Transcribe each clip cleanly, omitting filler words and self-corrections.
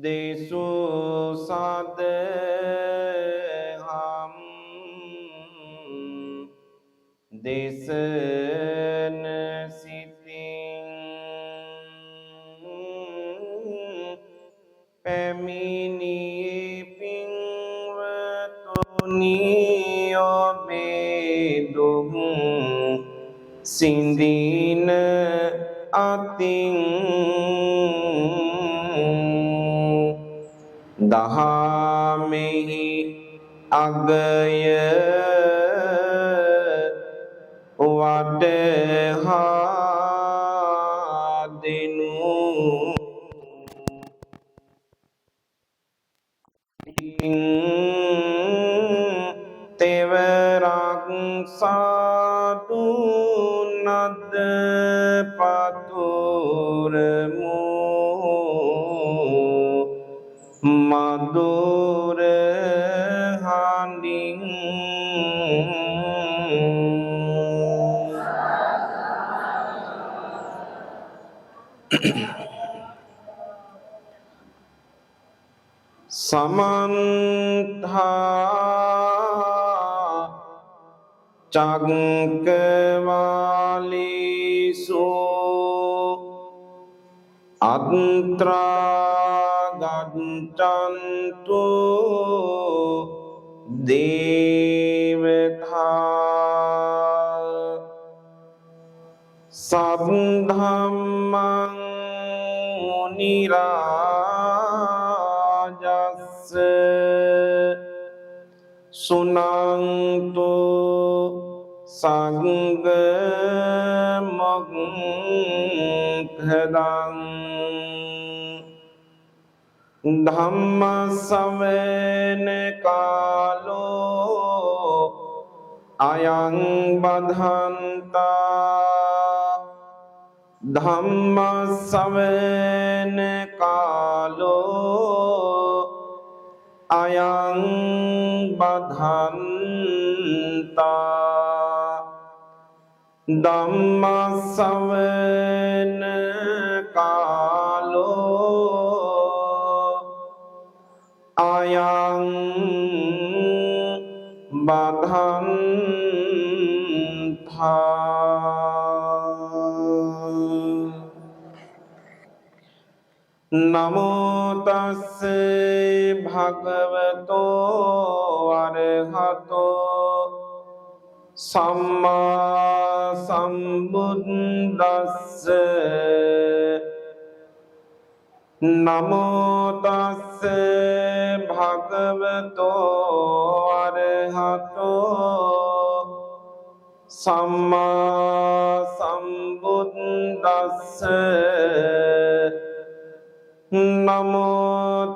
देसु साद हम देसन सितिं पैमिनी पिंवतुनियो बेदुम सिंदीन अतिं दहामेहि अगय वडहादिनु तेवरं साधु नद पतुरमु मधुर हानिं समन्था चंकवालीसु अंतरा गच्छन्तु देवता सद्धम्मं मुनिराजस्य सुनन्तु संगमुखदं धम्मश्रवण कालो अयं बद्धन्ता धम्मश्रवण कालो अयं बद्धन्ता धम्मश्रवण कालो अयं बद्धन्ता नमो तस्से भगवतो अरहतो सम्मा सम्बुद्दस्से नमो तस्से भगवतो अरहतो सम्मा सम्बुद्दस्से नमो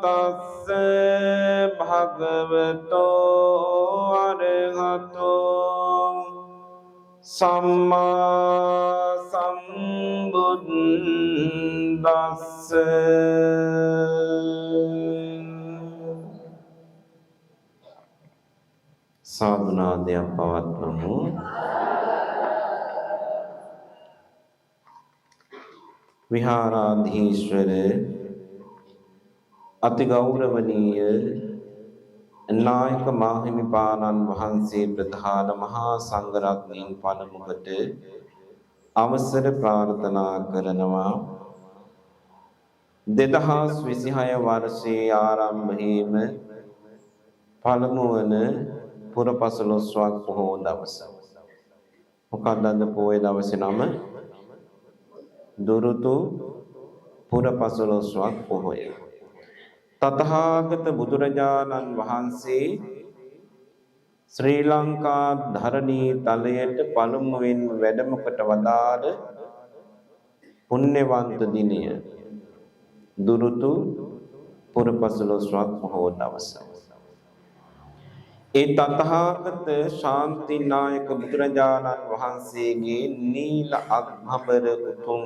तस्से भगवतो अरहतो सम्मा सम्बुद्दस्से साधुनादයක් පවත්වමු. විහාරාධීශ්වර අති ගෞරවනීය නායක මාහිමිපාණන් වහන්සේ ප්‍රධාන මහා සංඝරත්නයන් පළමුවට අවසර ප්‍රාර්ථනා කරනවා. 2026 වර්ෂයේ ආරම්භයේම පළමු වන පුරපසළොස්වක් පොහෝ දවස. මොකක්ද අද පොහොය දවසේ නම? දුරුතු පුරපසළොස්වක් පොහොය. තථාගත බුදුරජාණන් වහන්සේ ශ්‍රී ලංකා ධරණී තලයට පළමුවෙන් වැඩම කොට වදාළ පුණ්‍යවන්ත දිනය දුරුතු පුරපසළොස්වක් පොහොය දවස. ඒ තථාගත ශාන්තිනායක බුදුරජාණන් වහන්සේගේ නීල අග්භබර උතුම්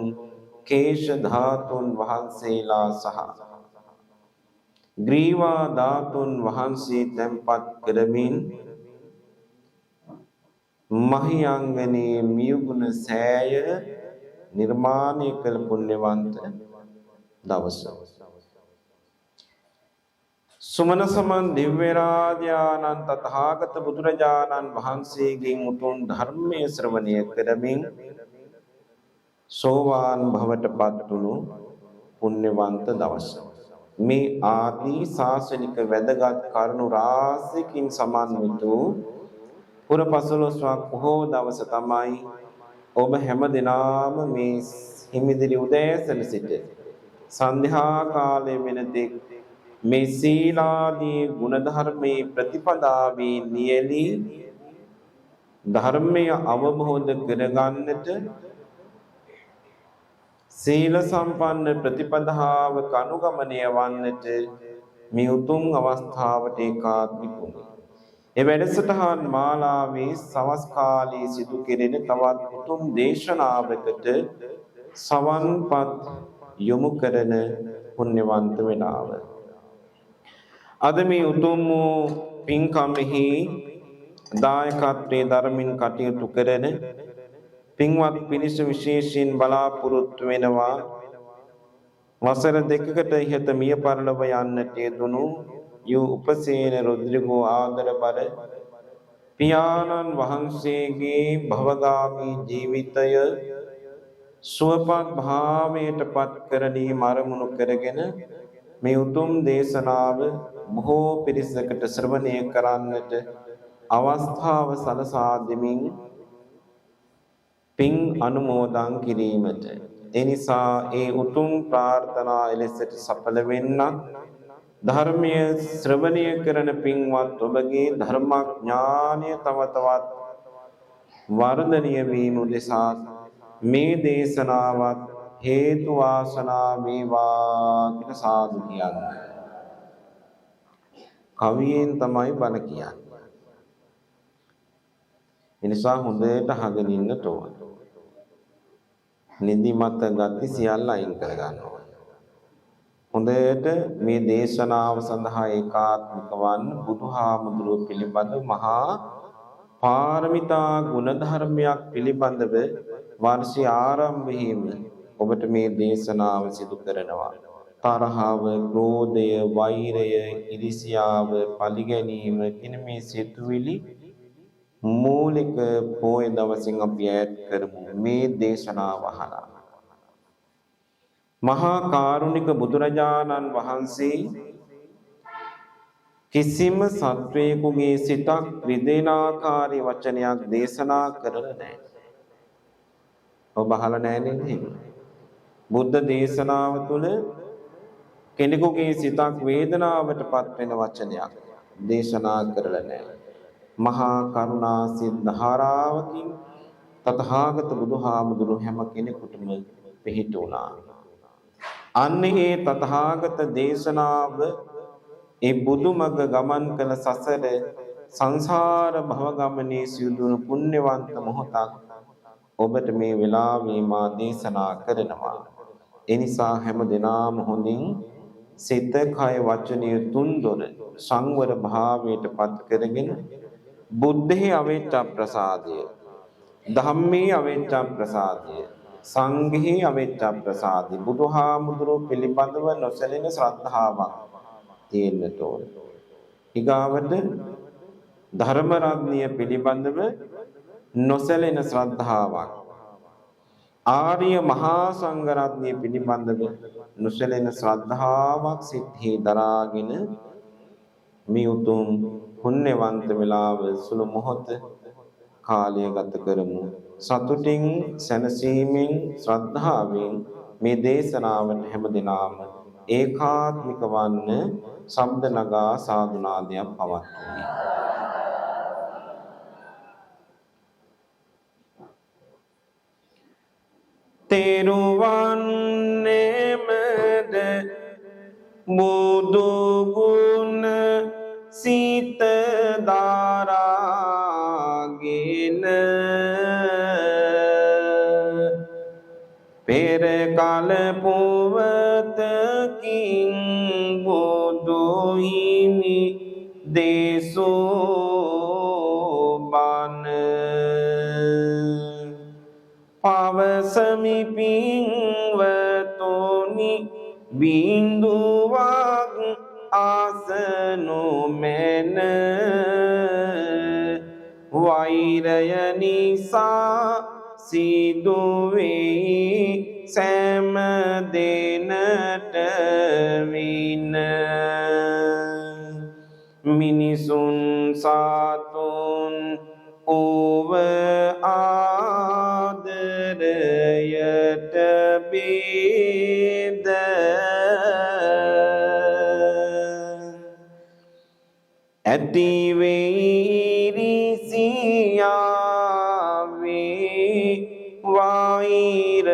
කේශ ධාතුන් වහන්සේලා සහ ග්‍රීවා ධාතුන් වහන්සේ තැන්පත් කරමින් මහියංගනේ මියුගුණ සෑය නිර්මාණය කළ පුණ්‍යවන්ත දවස. සුමන සමන් දිව්‍ය රාජානන් තථාගත බුදුරජාණන් වහන්සේගෙන් උතුම් ධර්මයේ ශ්‍රවණය කරමින් සෝවාන් භවට පත් වුණු පුණ්‍යවන්ත දවස. මේ ආදී ශාසනික වැදගත් කරුණු රාශියකින් සමන්විත වූ පුරපසළොස්වක් බොහෝ දවස තමයි ඔබ හැම දිනාම මේ හිමිදිරි උදෑසන සිට සන්ධ්‍යා කාලයේ වෙනතෙක් මේ සීලාදී ගුණධර්මයේ ප්‍රතිපදාවේ නියැලී ධර්මය අවබෝධ කරගන්නට සීල සම්පන්න ප්‍රතිපදාව කනුගමනය වන්නට මේ උතුම් අවස්ථාවට ඒකාත්මික වුණේ. ඒ වැඩසටහන් මාලාවේ සවස් කාලයේ සිදු කෙරෙන තවත් උතුම් දේශනාවකට සවන්පත් යොමු කරන පුණ්‍යවන්ත වෙලාව. අද මේ උතුම් වූ පින්කමෙහි දායකත්වයේ ධර්මින් කටයුතු කරන පින්වත් පිරිස විශේෂයෙන් බලාපොරොත්තු වෙනවා වසර දෙකකට ඉහත මිය පරලොව යන්නට යෙදුණු යු උපසේන රොද්රිගෝ ආදරබර පියාණන් වහන්සේගේ භවගාමී ජීවිතය සුවපත් භාවයට පත් කරණී මරමුණු කරගෙන මේ උතුම් දේශනාව බොහෝ පිරිසකට ශ්‍රවණය කරන්නට අවස්ථාව සලසා දෙමින් පින් අනුමෝදන් කිරීමට එනිසා ඒ උතුම් ප්‍රාර්ථනා එලෙසට සඵල වෙන්නත් ධර්මයේ ශ්‍රවණය කරන පින්වත් ඔබගේ ධර්මඥානය තව තවත් වර්ධනය වීම උදෙසා මේ දේශනාවත් හේතු වාසනා වේවා කියලා සාදු කියන්නේ. කවියෙන් තමයි බණ කියන්නේ. එනිසා හොඳට අහගෙන ඉන්න ඕන. නිදිමත ගති සියල්ල අයින් කර ගන්න ඕන. හොඳට මේ දේශනාව සඳහා ඒකාත්මික වන්න බුදුහාමුදුරුවෝ පිළිබඳ මහා පාරමිතා ගුණ ධර්මයක් පිළිබඳව වර්ෂයේ ආරම්භයේම ඔබට මේ දේශනාව සිදු කරනවා. තරහව, ක්‍රෝධය, වෛරය, ඉරිසියාව, පරිගැනීම කියන මේ සිතුවිලි මූලික පොය දවසින් අපි ඈඩ් කරමු මේ දේශනාව අහලා. මහා කාරුණික බුදුරජාණන් වහන්සේ කිසිම සත්වයෙකුගේ සිතක් රිදෙනාකාරී වචනයක් දේශනා කරලා නැහැ. ඔබ අහලා නැහැ නේද? බුද්ධ දේශනාව තුළ කෙනෙකුගේ සිතක් වේදනාවට පත් වෙන වචනයක් දේශනා කරලා නැහැ. මහා කරුණා සිද්ධාරාවකින් තථාගත බුදුහාමුදුරු හැම කෙනෙකුටම පිහිට වුණා. අන්නේ තථාගත දේශනාව ඒ බුදුමග ගමන් කළ සසර සංසාර භව ගමනේ සිදුවුණු පුණ්‍යවන්ත මොහොතක් ඔබට මේ වෙලාවේ මා දේශනා කරනවා. එනිසා හැම දිනම හොඳින් සිත කය වචනය තුන්දොර සංවර භාවයට පත් කරගෙන බුද්ධේ අවෙච්ච ප්‍රසාදය, ධම්මේ අවෙච්ච ප්‍රසාදය, සංඝේ අවෙච්ච ප්‍රසාදය, බුදුහාමුදුරුවෝ පිළිබඳව නොසැලෙන ශ්‍රද්ධාවක් තියෙන්න ඕන. ඊගාවට ධර්ම රත්නය පිළිබඳව නොසැලෙන ශ්‍රද්ධාවක්, ආර්ය මහා සංඝ රත්නය පිළිබඳව නොසැලෙන ශ්‍රද්ධාවක් සිත්හි දරාගෙන මේ උතුම් පුණ්‍යවන්ත වෙලාව සුළු මොහොත කාලය ගත කරමු. සතුටින් සැනසීමෙන් ශ්‍රද්ධාවෙන් මේ දේශනාවට හැමදෙනාම ඒකාත්මික වන්න ශබ්ද නගා සාදුනාදයක් පවත්වමි. තෙරුවන් නෙමෙද බුදු ගුණ සිත දාරාගෙන පෙර කල පුවතකින් බුදු හිමි දේසෝ බණ පවසමි පින්වතුනි බිඳුවක් ආසනු මෙන වෛරය නිසා සිදුවේ සෑම දෙනට වින මිනිසුන් සාතුන් ඕව ආදරයට බේද ඇතිවේරිසියාවේ වෛරය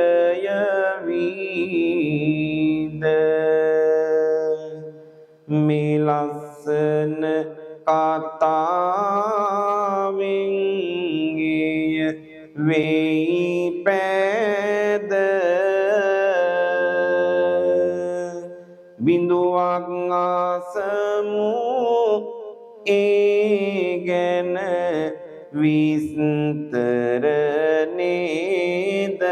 වීද මෙලස්සන කතාවෙන් ගිය වෙයි පැද බිඳුවක් ආසමු ඒ ගැන විස්තර නේද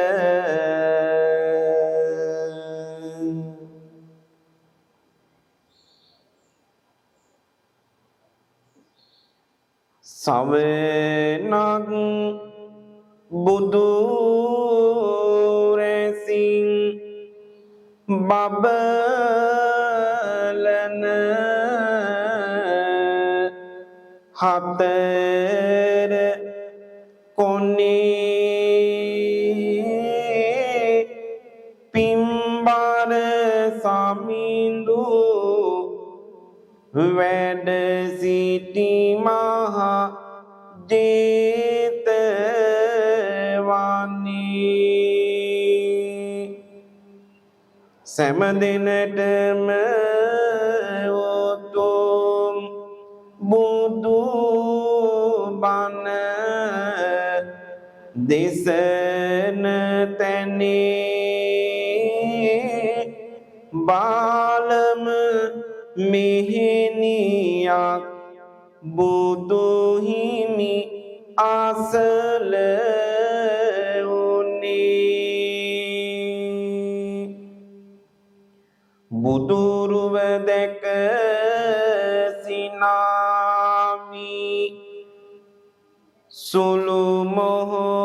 සවනක් බුදු රැසින් බබලන හතර කොනේ පිම්බර සමිඳු වැඩ සිටි මහා ජේතවනී සෑම දිනටම උතුම් බුදු බණ දේශන තැනේ බාලම මෙහෙණියක් බුදු හිමි අසල උනේ බුදුරුව දැක සිනාමි සුළු මොහොතකට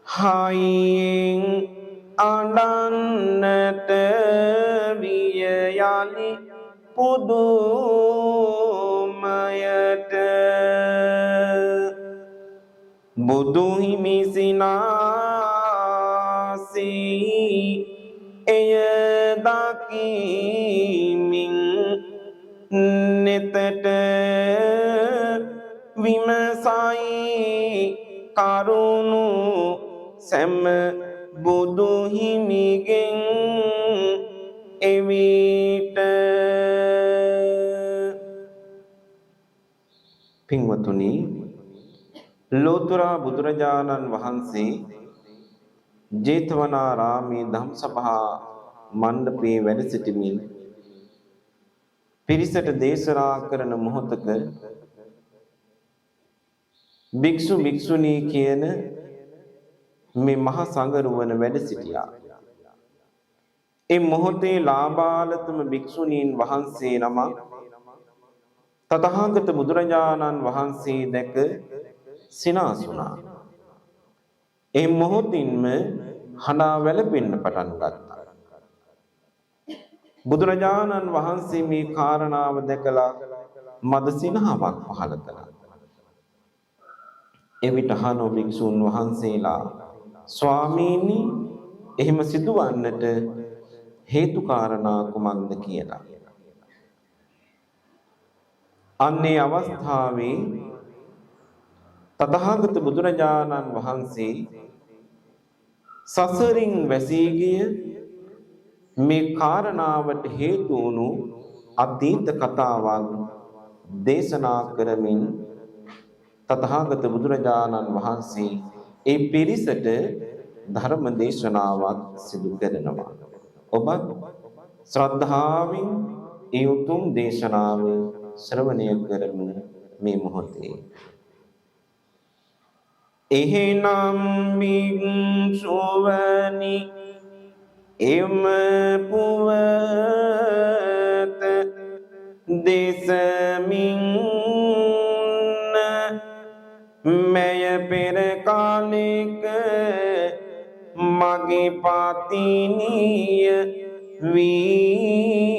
හයියෙන් අඬන්නට විය යලි පුදුමයට බුදු හිමි සිනාසී එය දකිමින් නෙතට විමසයි කරුණු සැම බුදු හිමිගෙන් එවිට පින්වතුනි ලෝතර බුදුරජාණන් වහන්සේ ජේතවනාරාමේ ධම්සභා මණ්ඩපයේ වැඩ සිටමින් පිරිසට දේශනා කරන මොහොතක භික්ෂු භික්ෂුණී කියන මේ මහ සංඝරුවන වැඩ සිටියා. ඒ මොහොතේ ලාබාලතම භික්ෂුණීන් වහන්සේ නම තථාගත බුදුරජාණන් වහන්සේ දැක සිනාසුණා. ඒ මොහොතින්ම හඬා වැළපෙන්න පටන් ගත්තා. බුදුරජාණන් වහන්සේ මේ කාරණාව දැකලා මද සිනහවක් පහළ කළා. එවිට අහනෝ භික්ෂුන් වහන්සේලා ස්වාමීනි එහෙම සිදුවන්නට හේතු කාරණා කුමක්ද කියලා. අන්නේ අවස්ථාවේ තථාගත බුදුරජාණන් වහන්සේ සසරින් වැසී ගිය මේ කාරණාවට හේතු වුණු අතීත කතාවක් දේශනා කරමින් තථාගත බුදුරජාණන් වහන්සේ ඒ පිරිසට ධර්ම දේශනාවක් සිදු කරනවා. ඔබ ශ්‍රද්ධාවෙන් ඒ උතුම් දේශනාව ශ්‍රවණය කරමු මේ මොහොතේ. එහෙනම් භික්ෂුවනි එම පුවත දෙසමින් මෙය පෙර කාලෙක මගේ පතිනිය වීඋන්න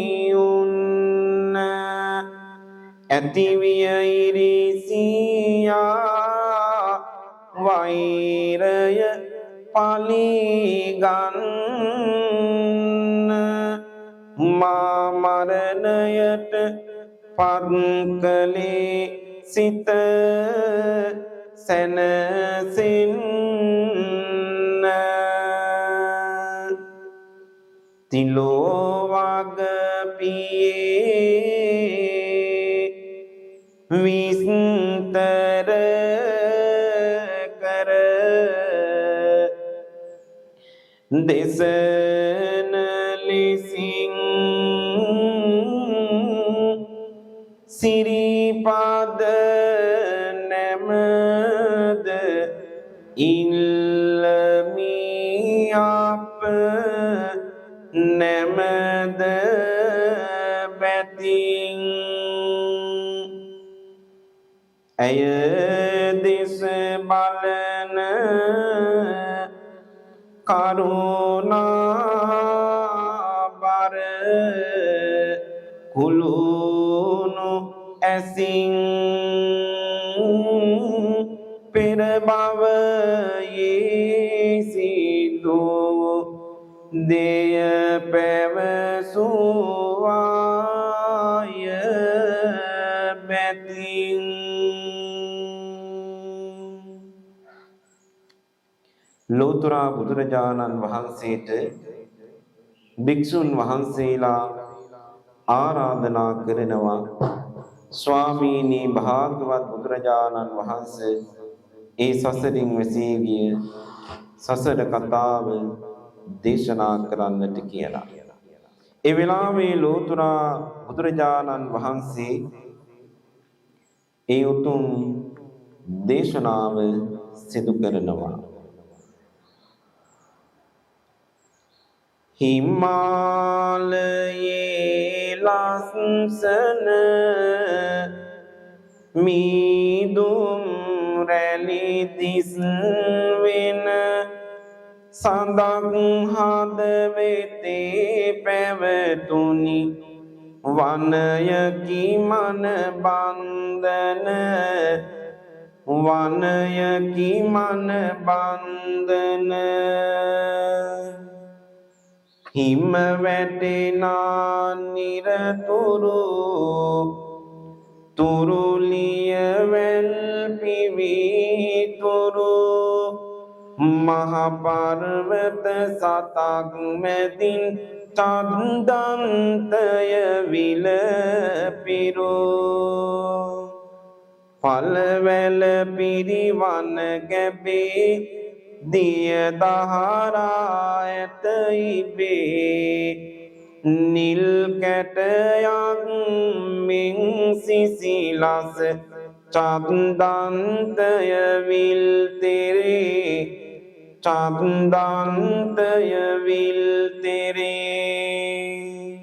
ඇතිවිය ඉරිසියා වෛරය පලිගන්න මා මරණයට පත් කළේ සිත සැනසෙන්න තිලෝවග පියේ විස්තර කර දෙසන ලෙසින් සිරිපද නැමද ඉල්ලමි අප නැමද බැතින් ඇය දෙස බලන කරුණාබර කුළුණු ඇසින් පෙර භවයේ සිදු දෙය පැවසුවාය බැතින් ලෝතර බුදුරජාණන් වහන්සේට භික්ෂුන් වහන්සේලා ආරාධනා කරනවා ස්වාමීනි භාග්‍යවත් බුදුරජාණන් වහන්සේ ඒ සසරින් වැසී ගිය සසර කතාව දේශනා කරන්නට කියලා. ඒ වෙලාවේ ලෝතර බුදුරජාණන් වහන්සේ ඒ උතුම් දේශනාව සිදු කරනවා. හිමාලයේ ලස්සන මීදුම් රැලි දිස් වෙන සඳක් හදවතේ පැවතුනි වනයකි මන බන්ධන වනයකි මන බන්ධන හිම වැටෙනා නිරතුරු තුරුලිය වැල් පිවිතුරු මහ පර්වත සතක් මැදින් චන්දන්තය විලපිරු පල්වැල පිරිවන ගැබේ දිය දහරා ඇත ඉබේ නිල් කැටයක් මෙන් සිසිලස චන්දන්තය විල් තෙරේ චන්දන්තය විල් තෙරේ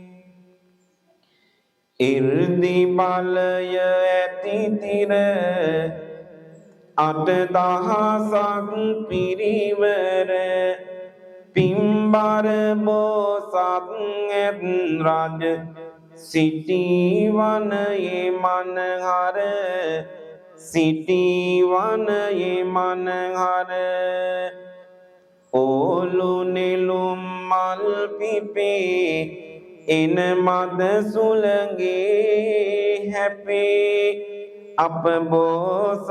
ඉර්දි බලය ඇති තිර අට දහසක් පිරිවර පිම්බර බෝසත් ඇත් රජ සිටිවනයේ මනහර සිටිවනයේ මනහර ඕලු නෙළුම් මල් පිපේ එන මද සුළඟේ හැපේ අප බෝසත්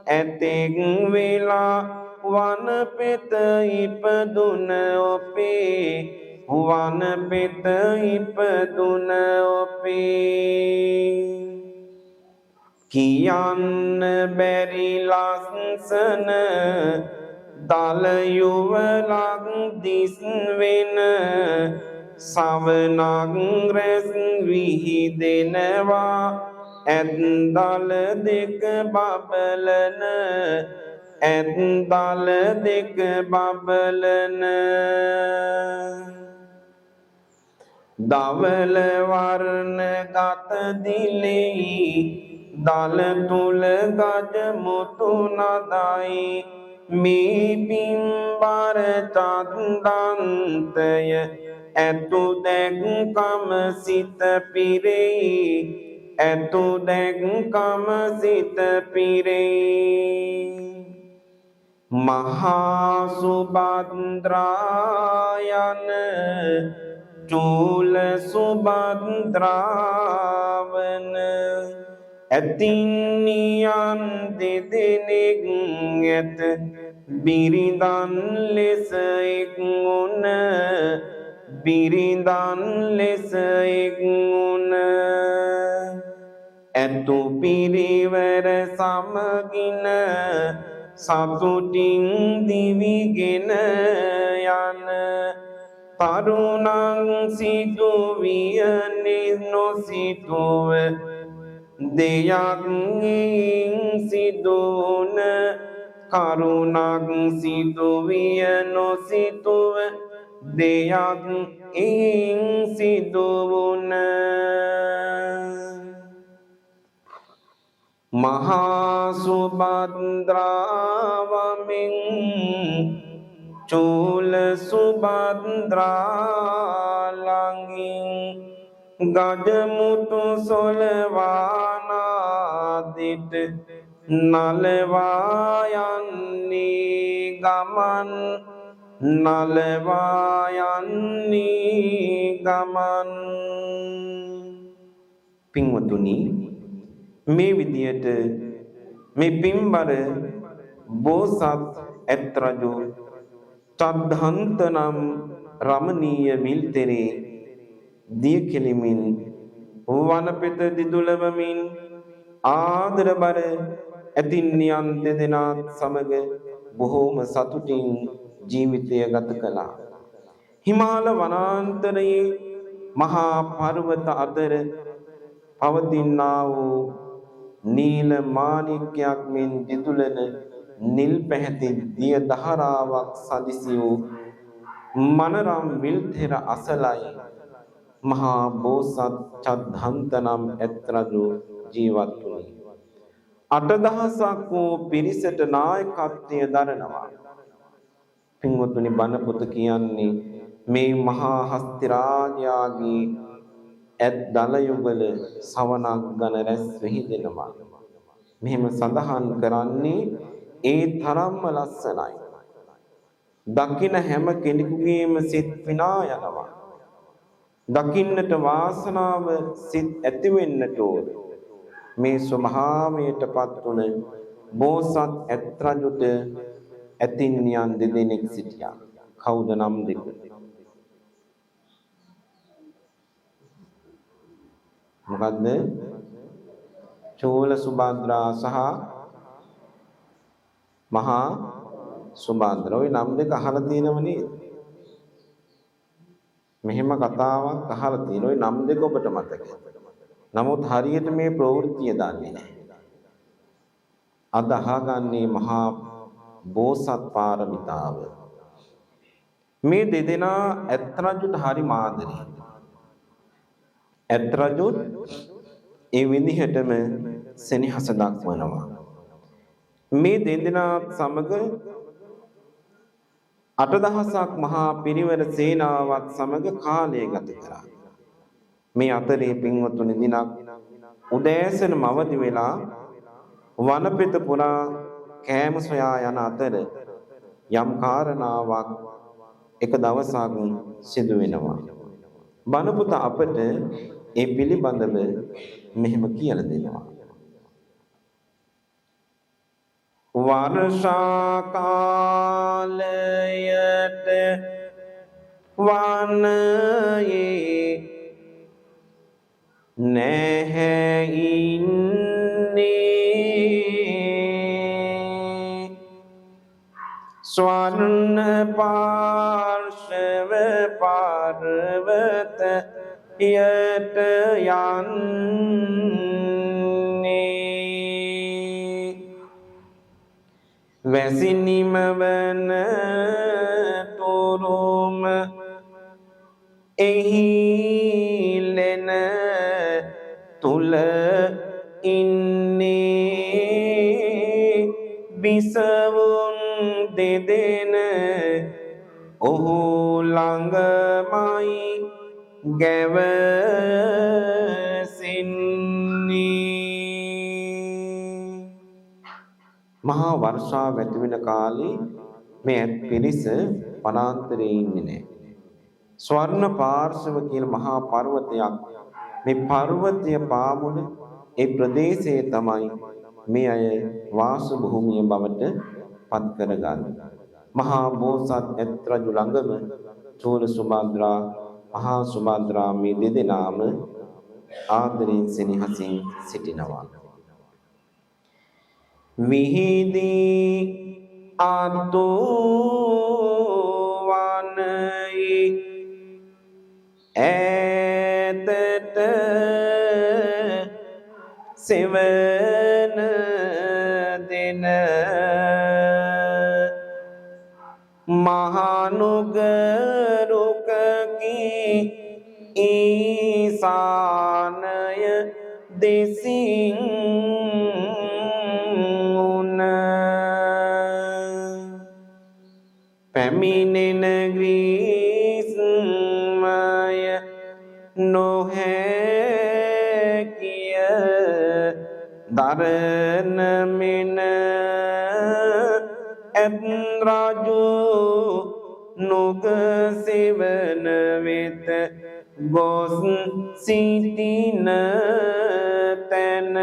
ඇතෙක් වෙලා වන පෙත ඉපදුන ඔපේ වන පෙත ඉපදුන ඔපේ කියන්න බැරි ලස්සන දල යුවලක් දිස් වෙන සවනක් රැස් විහිදෙනවා ඇත්දල දෙක බබලන ඇත්දල දෙක බබලන දවල වර්ණ ගත දිලෙයි දල තුල ගජ මුතු නදයි මේ පින්බර චන්දන්තය ඇතු දැක්කම සිත පිරෙයි ඇතු දැක්කම සිත පිරෙයි මහා සුභද්‍රායන චූල සුභද්‍රාවන ඇතින්නියන් දෙදෙනෙක් ඇත බිරිඳන් ලෙස එක්වුණ බිරිඳන් ලෙස එක්වුණ ඇතු පිරිවර සමගින සතුටින් දිවිගෙන යන තරුණං සිදුවිය නොසිතුව දෙයක් සිදුවන කරුණක් සිදුවිය නොසිතුව දෙයක් සිදුවන මහා සුභද්‍රාවමින් චූල සුභද්‍රාලංගින් ගජමුතු සොලවානාදිට නලවායන්නේ ගමන් නලවායන්නේ ගමන් පින්වතුනි මේ විදියට මේ පින්බර බෝසත් ඇත් රජු තද්ධන්ත නම් රමණීය විල්තෙරේ දිය කෙලිමින් වනපෙත දිදුලවමින් ආදරබර ඇතින්නියන් දෙදෙනාත් සමග බොහෝම සතුටින් ජීවිතය ගත කළා. හිමාල වනාන්තරයේ මහා පර්වත අතර පවතිනා වූ නීල මාණික්‍යයක් මෙන් දිදුලන නිල් පැහැති දිය දහරාවක් සදිසි වූ මනරම් විල්තෙර අසලයි මහා බෝසත් චද්ධන්ත නම් ඇත් රජු ජීවත් වුණේ. 8000ක් වූ පිරිසට නායකත්වය දරනවා. පින්වතුනි බණ පොත කියන්නේ මේ මහා හස්ති රාජයාගේ ඇත් දල යුගල සවනක් ගන රැස් වෙහිදෙනවා. මෙහෙම සඳහන් කරන්නේ ඒ තරම්ම ලස්සනයි. දකින හැම කෙනෙකුගේම සිත් විනා යනවා. දකින්නට වාසනාව සිත් ඇති වෙන්නට ඕන. මේ ස්වභාවයටපත් වුණ බෝසත් ඇත් රජුට ඇතින්නියන් දෙදෙනෙක් සිටියා. කවුද නම් දෙක? මොකද්ද? චූල සුභද්‍රා සහ මහා සුභද්‍රා. ওই නම් දෙක අහලා තියෙනව නේද? මෙහෙම කතාවක් අහලා තියෙන. ওই නම් දෙක ඔබට මතකයි. නමුත් හරියට මේ ප්‍රවෘත්තිය දන්නේ නැහැ. අද අහගන්නේ මහා බෝසත් පාරමිතාව. මේ දෙදෙනා ඇත් රජුට හරි මාදරේ. ඇත් රජුත් ඒ විදිහටම සෙනෙහස දක්වනවා. මේ දෙදෙනා සමග 8000ක් මහා පිරිවර සේනාවක් සමග කාලය ගත කරා. මේ අතරේ පින්වතුනි දිනක් උදෑසනම අවදි වෙලා වනපෙත පුරා කෑම සොයා යන අතර යම් කාරණාවක් එක දවසක් සිදු වෙනවා. බණපුත අපට ඒ පිළිබඳව මෙහෙම කියලා දෙනවා. වර්ෂා කාලයට වනයේ නැහැ ඉන්නේ ස්වර්ණ පාර්ශව පර්වත යට යන්නේ වැසිනිමවන තුරුම එහිලෙන තුල ඉන්නේ බිසවුන් දෙදෙන ඔහු ළඟමයි ගැවසෙන්නේ. මහා වර්ෂාව ඇති වෙන කාලේ මේ පිරිස වනාන්තරයේ ඉන්නේ නැහැ. ස්වර්ණ පාර්ශව කියන මහා පර්වතයක්, මේ පර්වතය පාමුල ඒ ප්‍රදේශයේ තමයි මේ අය වාස භූමිය බවට පත් කරගන්නේ. මහා බෝසත් ඇත් රජු ළඟම චූල සුභද්‍රා, මහා සුභද්‍රා මේ දෙදෙනාම ආදරයෙන් සෙනෙහසින් සිටිනවා. විහිදී අතුවනයි ඈතට සෙවන දෙන මහනුගරුකකි ඊසානය දෙසින් උන පැමිණෙන ග්‍රීස්මය නොහැකිය දරන මෙන ඇත් රජු නුග සෙවන වෙත ගොස් සිටින තැන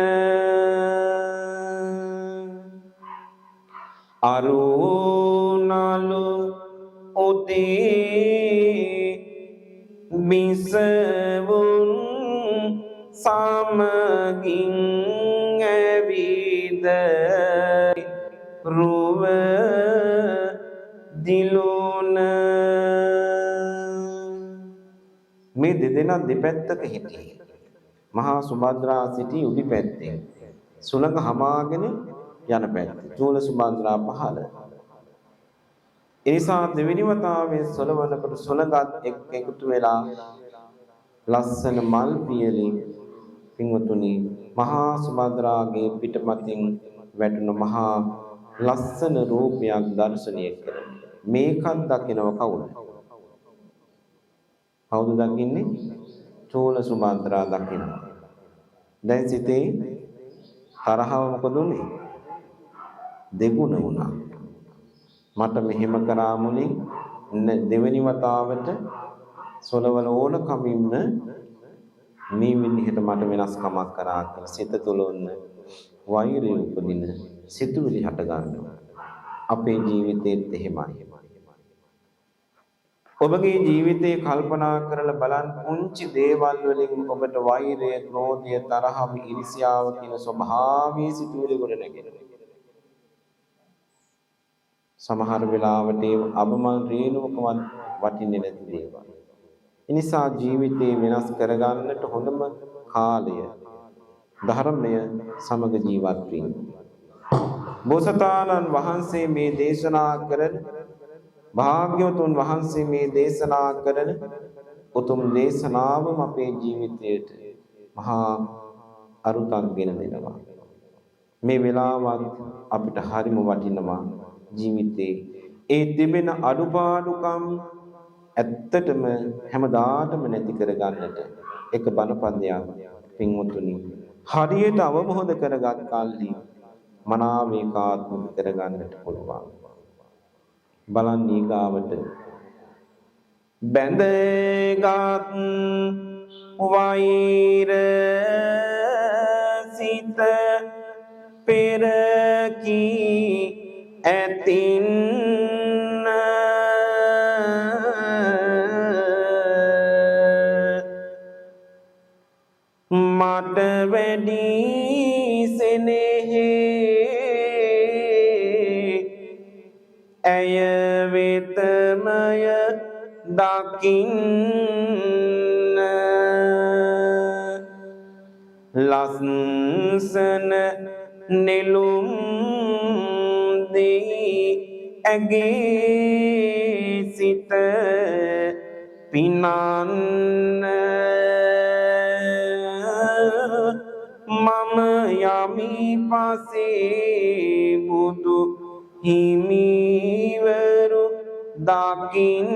අරුණලු උදේ බිසවුන් සමගින් ඇවිද රුව දිලුන මේ දෙදෙනා දෙපැත්තක හිටියේ. මහා සුභද්‍රා සිටි උඩි පැත්තේ, සුළඟ හමාගෙන යන පැත්තේ, චූල සුභද්‍රා පහළ. එනිසා දෙවෙනි වතාවේ සොලවනකොට සොලඟත් එක්ක එකතු වෙලා ලස්සන මල් පියලි පින්වතුනි මහා සුභද්‍රාගේ පිටපතින් වැටුණු මහා ලස්සන රූපයක් දර්ශනය කරනවා. මේකත් දකිනව කවුද? කවුද දකින්නේ? චූල සුභද්‍රා දකිනවා. දැන් සිතේ තරහව මොකද උනේ? දෙගුණ වුණා. මට මෙහෙම කරා මුලින් දෙවෙනි වතාවට සොලවල ඕන කමින්ම මේ විදිහට මට වෙනස්කමක් කරා කියලා සිත තුළ උන්න වෛරය උපදින සිතුවිලි හට ගන්නවා. අපේ ජීවිතේත් එහෙමයි. ඔබගේ ජීවිතේ කල්පනා කරලා බලන්න පුංචි දේවල් වලින් ඔබට වෛරය, ක්‍රෝධය, තරහව, ඊර්ෂ්‍යාව කියන ස්වභාවී සිතුවිලි ගොඩ නැගෙනවා. සමහර වෙලාවට අබමල් රේණුවකවත් වටින්නේ නැති දේවල්. ඒ නිසා ජීවිතේ වෙනස් කරගන්නට හොඳම කාලය ධර්මය සමග ජීවත් වීම. බෝසතාණන් වහන්සේ මේ දේශනා කරන භාග්‍යවතුන් වහන්සේ මේ දේශනා කරන උතුම් දේශනාවම අපේ ජීවිතයට මහා අරුතක් ගෙන දෙනවා. මේ වෙලාවත් අපිට හරිම වටිනවා. ජීවිතේ ඒ තිබෙන අඩුපාඩුකම් ඇත්තටම හැමදාටම නැති කරගන්නට එක බණපදයක් පින්වතුනි හරියට අවබෝධ කරගත් කල්හි මනාව ඒකාත්මික කරගන්නට පුළුවන්. බලන්න ඊගාවට බැඳගත් වෛර සිත පෙරකී ඇතින් මට වැඩි සෙනෙහි ඇය වෙතමය දකින්න ලස්සන නෙළුම් දෙයි ඇගේ සිත පිනන්න මම යමි පසේ බුදු හිමිවරු දකින්න.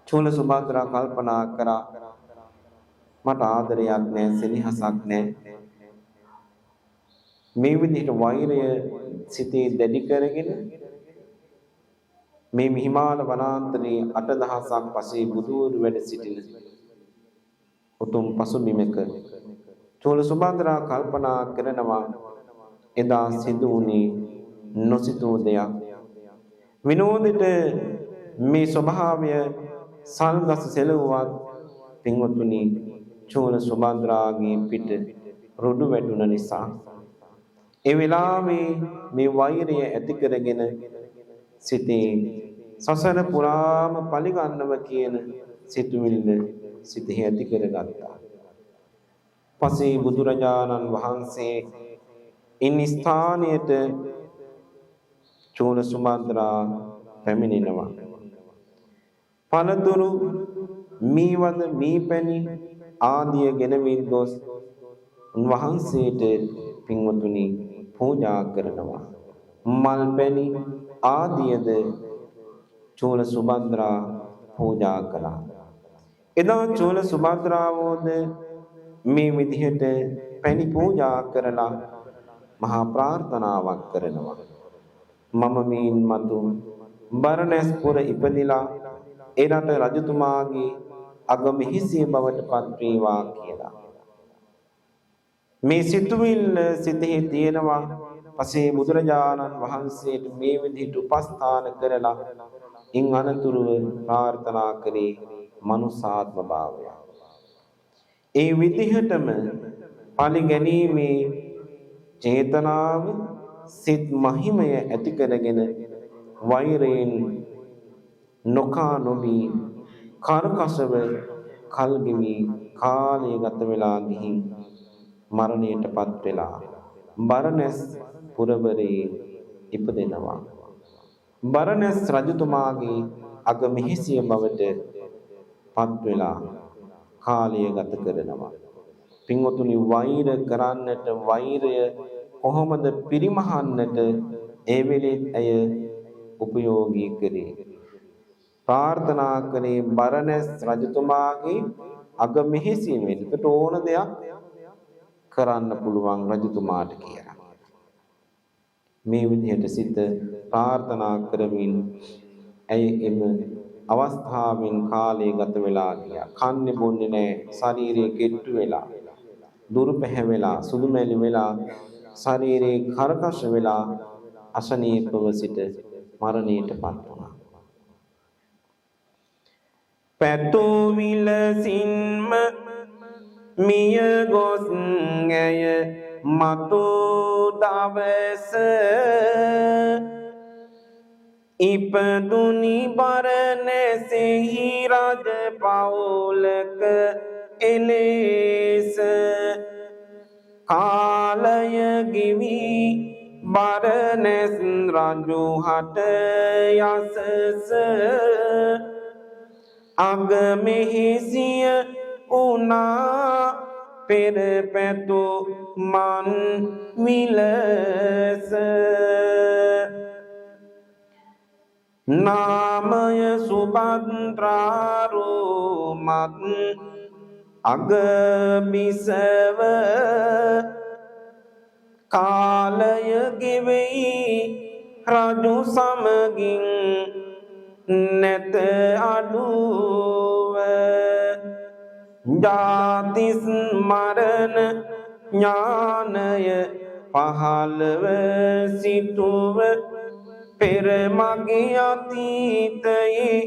චූල සුභද්‍රා කල්පනා කරා මට ආදරයක් නැහැ, සෙනෙහසක් නැහැ. මේ විදිහට වෛරය සිතේ දැඩි කරගෙන මේ මිහිමාන වනාන්තරයේ 8000ක් පසේ බුදුවරු වැඩ සිටින උතුම් පසුබිමක චූල සුභද්‍රා කල්පනා කරනවා එදා සිදු වුණේ නොසිතූ දෙයක්. විනෝදෙට මේ ස්වභාවය සල්ගස සෙලුවත් පින්වතුනි චූල සුභද්‍රාගේ පිට රොඩු වැටුණ නිසා ඒ වෙලාවේ මේ වෛරය ඇති කරගෙන සිතේ සසර පුරාම පරිගන්නව කියන සිතුවිල්ල සිතෙහි ඇති කරගත්තා. පසේ බුදුරජාණන් වහන්සේ ඉන් ස්ථානයට චූල සුභද්‍රා පැමිණෙනවා. පළතුරු මීවද මීපැණි ආදිය ගෙනවින් ගොස් උන්වහන්සේට පින්වතුනි පූජා කරනවා. මල් පැණි ආදියද චූල සුභද්‍රා පූජා කළා. එදා චූල සුභද්‍රාවෝද මේ විදිහට පැණි පූජා කරලා මහා ප්‍රාර්ථනාවක් කරනවා. මම මේන් මතු බරණැස් පුර ඉපදිලා ඒ රට රජතුමාගේ අගමහිසිය බවට පත් වේවා කියලා. මේ සිතුවිල්ල සිතෙහි තියෙනවා. පසේ බුදුරජාණන් වහන්සේට මේ විදිහට උපස්ථාන කරලා ඉන් අනතුරුව ප්‍රාර්ථනා කරේ මනුසාත්ම භාවය. ඒ විදිහටම පරිගැනීමේ චේතනාව සිත් මහිමය ඇති කරගෙන වෛරයෙන් නොකා නොබී කරකසව කල්ගෙවි කාලය ගත වෙලා ගිහින් මරණයටපත් වෙලා බරණැස් පුරවරේ ඉපදෙනවා. බරණැස් රජතුමාගේ අගමහිසිය බවට පත් වෙලා කාලය ගත කරනවා. පින්වතුනි වෛර කරන්නට වෛරය කොහොමද පිරිමහන්නට ඒ වෙලෙත් ඇය උපයෝගී කරේ. ප්‍රාර්ථනා කරේ බරණැස් රජතුමාගේ අගමහිසියෙන් වෙනකට ඕන දෙයක් කරන්න පුළුවන් රජතුමාට කියලා. මේ විදිහට සිත ප්‍රාර්ථනා කරමින් ඇය එම අවස්ථාවෙන් කාලය ගත වෙලා ගියා. කන්නේ බොන්නේ නැහැ, ශරීරය කෙට්ටු වෙලා, දුරු පැහැවෙලා, සුදු මැලි වෙලා, ශරීරේ කරකශ වෙලා අසනීපව සිට මරණයටපත් වුණා. පැතු විලසින්ම මිය ගොස් ඇය මතු දවස ඉපදුනි බරණැසෙහි රජ පවුලක එලෙස කාලය ගෙවි බරණැස් රජු හට යසස අගමෙහිසිය උනා පෙර පැතු මන් විලස නාමය සුභද්‍රාරුමත් අගබිසව කාලය ගෙවෙයි රජු සමගින් නැත අඩුව ජාතිස් මරණ ඥානය පහළව සිටුව පෙර මගේ අතීතයේ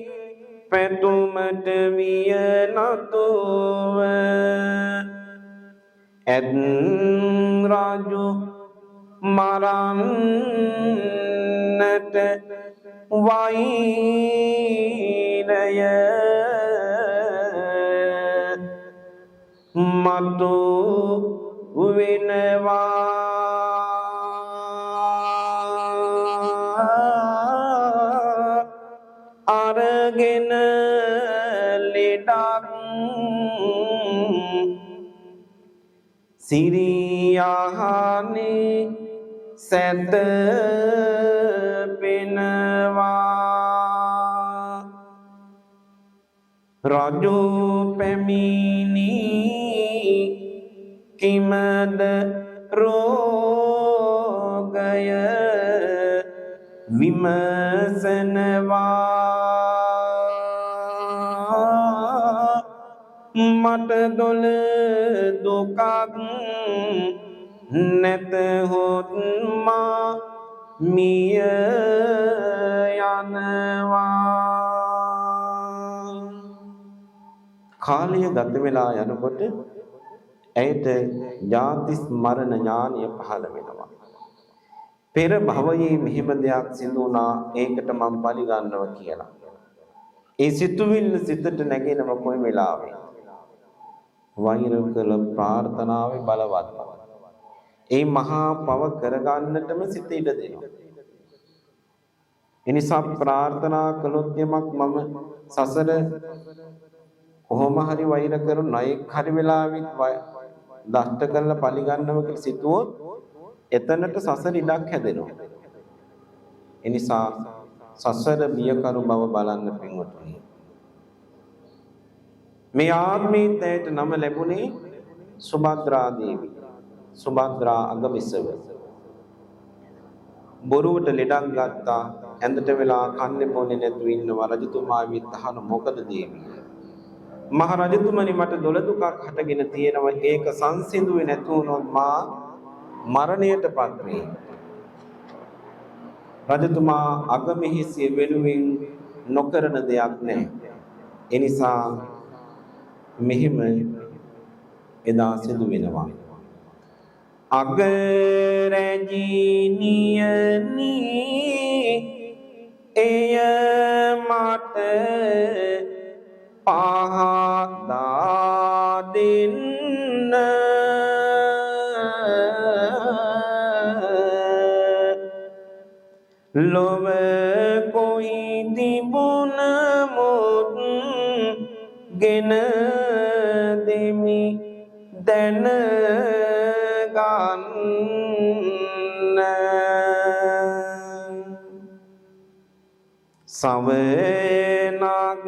පැතුමට විය නතුව ඇත් රජු මරන්නට වෛරය මතු වෙන සිරියාහනේ සැත පෙනවා රජු පැමිණි කිමද රෝගය විමසනවා මට දොල දුකක් නැතහොත් මා මිය යනවා කාලය ගත වෙලා යනකොට ඇයට ජාති මරණ ඥානය පහළ වෙනවා පෙර භවයේ මෙහෙම දෙයක් සිදු වුණා ඒකට මම බලි ගන්නවා කියලා ඒ සිතුවිල්ල සිතට නැගෙනම කොයි වෙලාවෙ වෛර කළ ප්‍රාර්ථනාවේ බලවත් ඒ මහා පව කරගන්නටම සිත ඉඩ දෙනවා එනිසා ප්‍රාර්ථනා කළොත් යමක් මම සසර කොහොම හරි වෛර කරු ණයෙක් හරි වෙලාවෙත් දෂ්ට කරලා පලි ගන්නවා කියලා සිතුවොත් එතනට සසර ඉඩක් හැදෙනවා එනිසා සසර බියකරු බව බලන්න පින්වතුනි මේ ආත්මීයයට නම ලැබුණේ සුභද්‍රා දේවී සුභද්‍රා අගමිසව බොරුවට ලෙඩක් ගත්තා ඇඳට වෙලා කන්නේ බොන්නේ නැතුව ඉන්නවා රජතුමා විතහන මොකද දේවී මහ රජතුමනි මට දොළ දුකක් හටගෙන තියෙනවා ඒක සංසිඳුවේ නැතුනොත් මා මරණයටපත් වේ රජතුමා අගමෙහිසිය වෙනුවෙන් නොකරන දෙයක් නැහැ එනිසා මෙහිම එදා සිදු වෙනවා අගරැජිනියනි එය මට පහදා දෙන්න ලොව කොයි තිබුණ මුත් ගෙන දෙමි දැන ගන්න සවනක්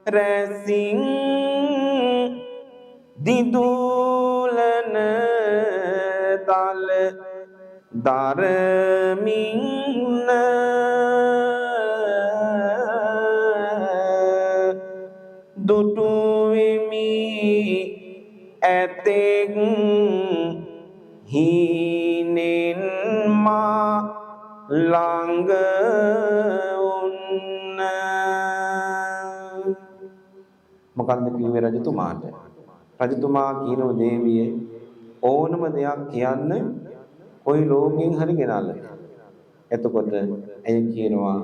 රැසින් දිදුලන තල දරමින්න දුටු වෙමි ඇතෙක් හීනෙන් මා ළඟ උන්න මොකන්ද කිව්වේ රජතුමාට රජතුමා කියනෝ දේවිය ඕනම දෙයක් කියන්න කොයි ලෝකෙන් හරි ගෙනල්ලා එතකොට ඇය කියනවා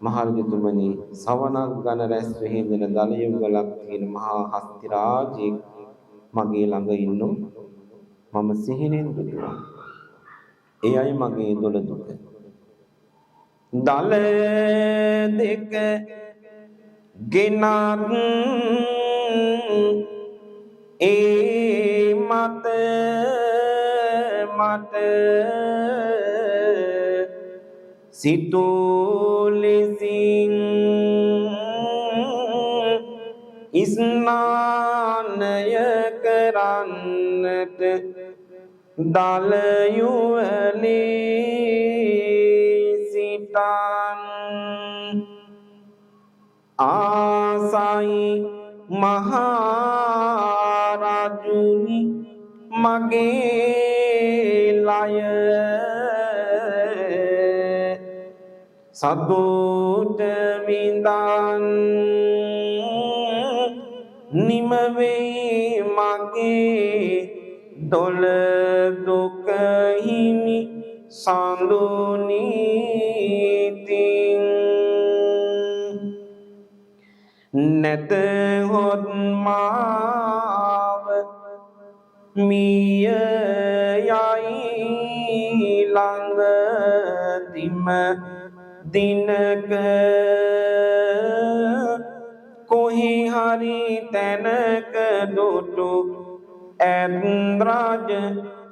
මහරජතුමනි සවනක් ගන රැස් වෙහිඳන දලයුගලක් තියෙන මහා හස්ති රාජෙක් මගේ ළඟ ඉන්නු මම සිහිනෙන් දුටුවා එයයි මගේ දොළ දුක දල දෙක ගෙනත් ඒ මත මට සිතුලෙසින් ස්නානය කරන්නට දලයුවලේ සිටන් ආසයි මහරජුනි මගේ ලය සතුට විඳන් නිමවේ මගේ දොළ දුක හිමි සඳුනීතින් නැතහොත් මාව මිය යයි ළඟ දිම දිනක කොහි හරි තැනක දුටු ඇත්රජ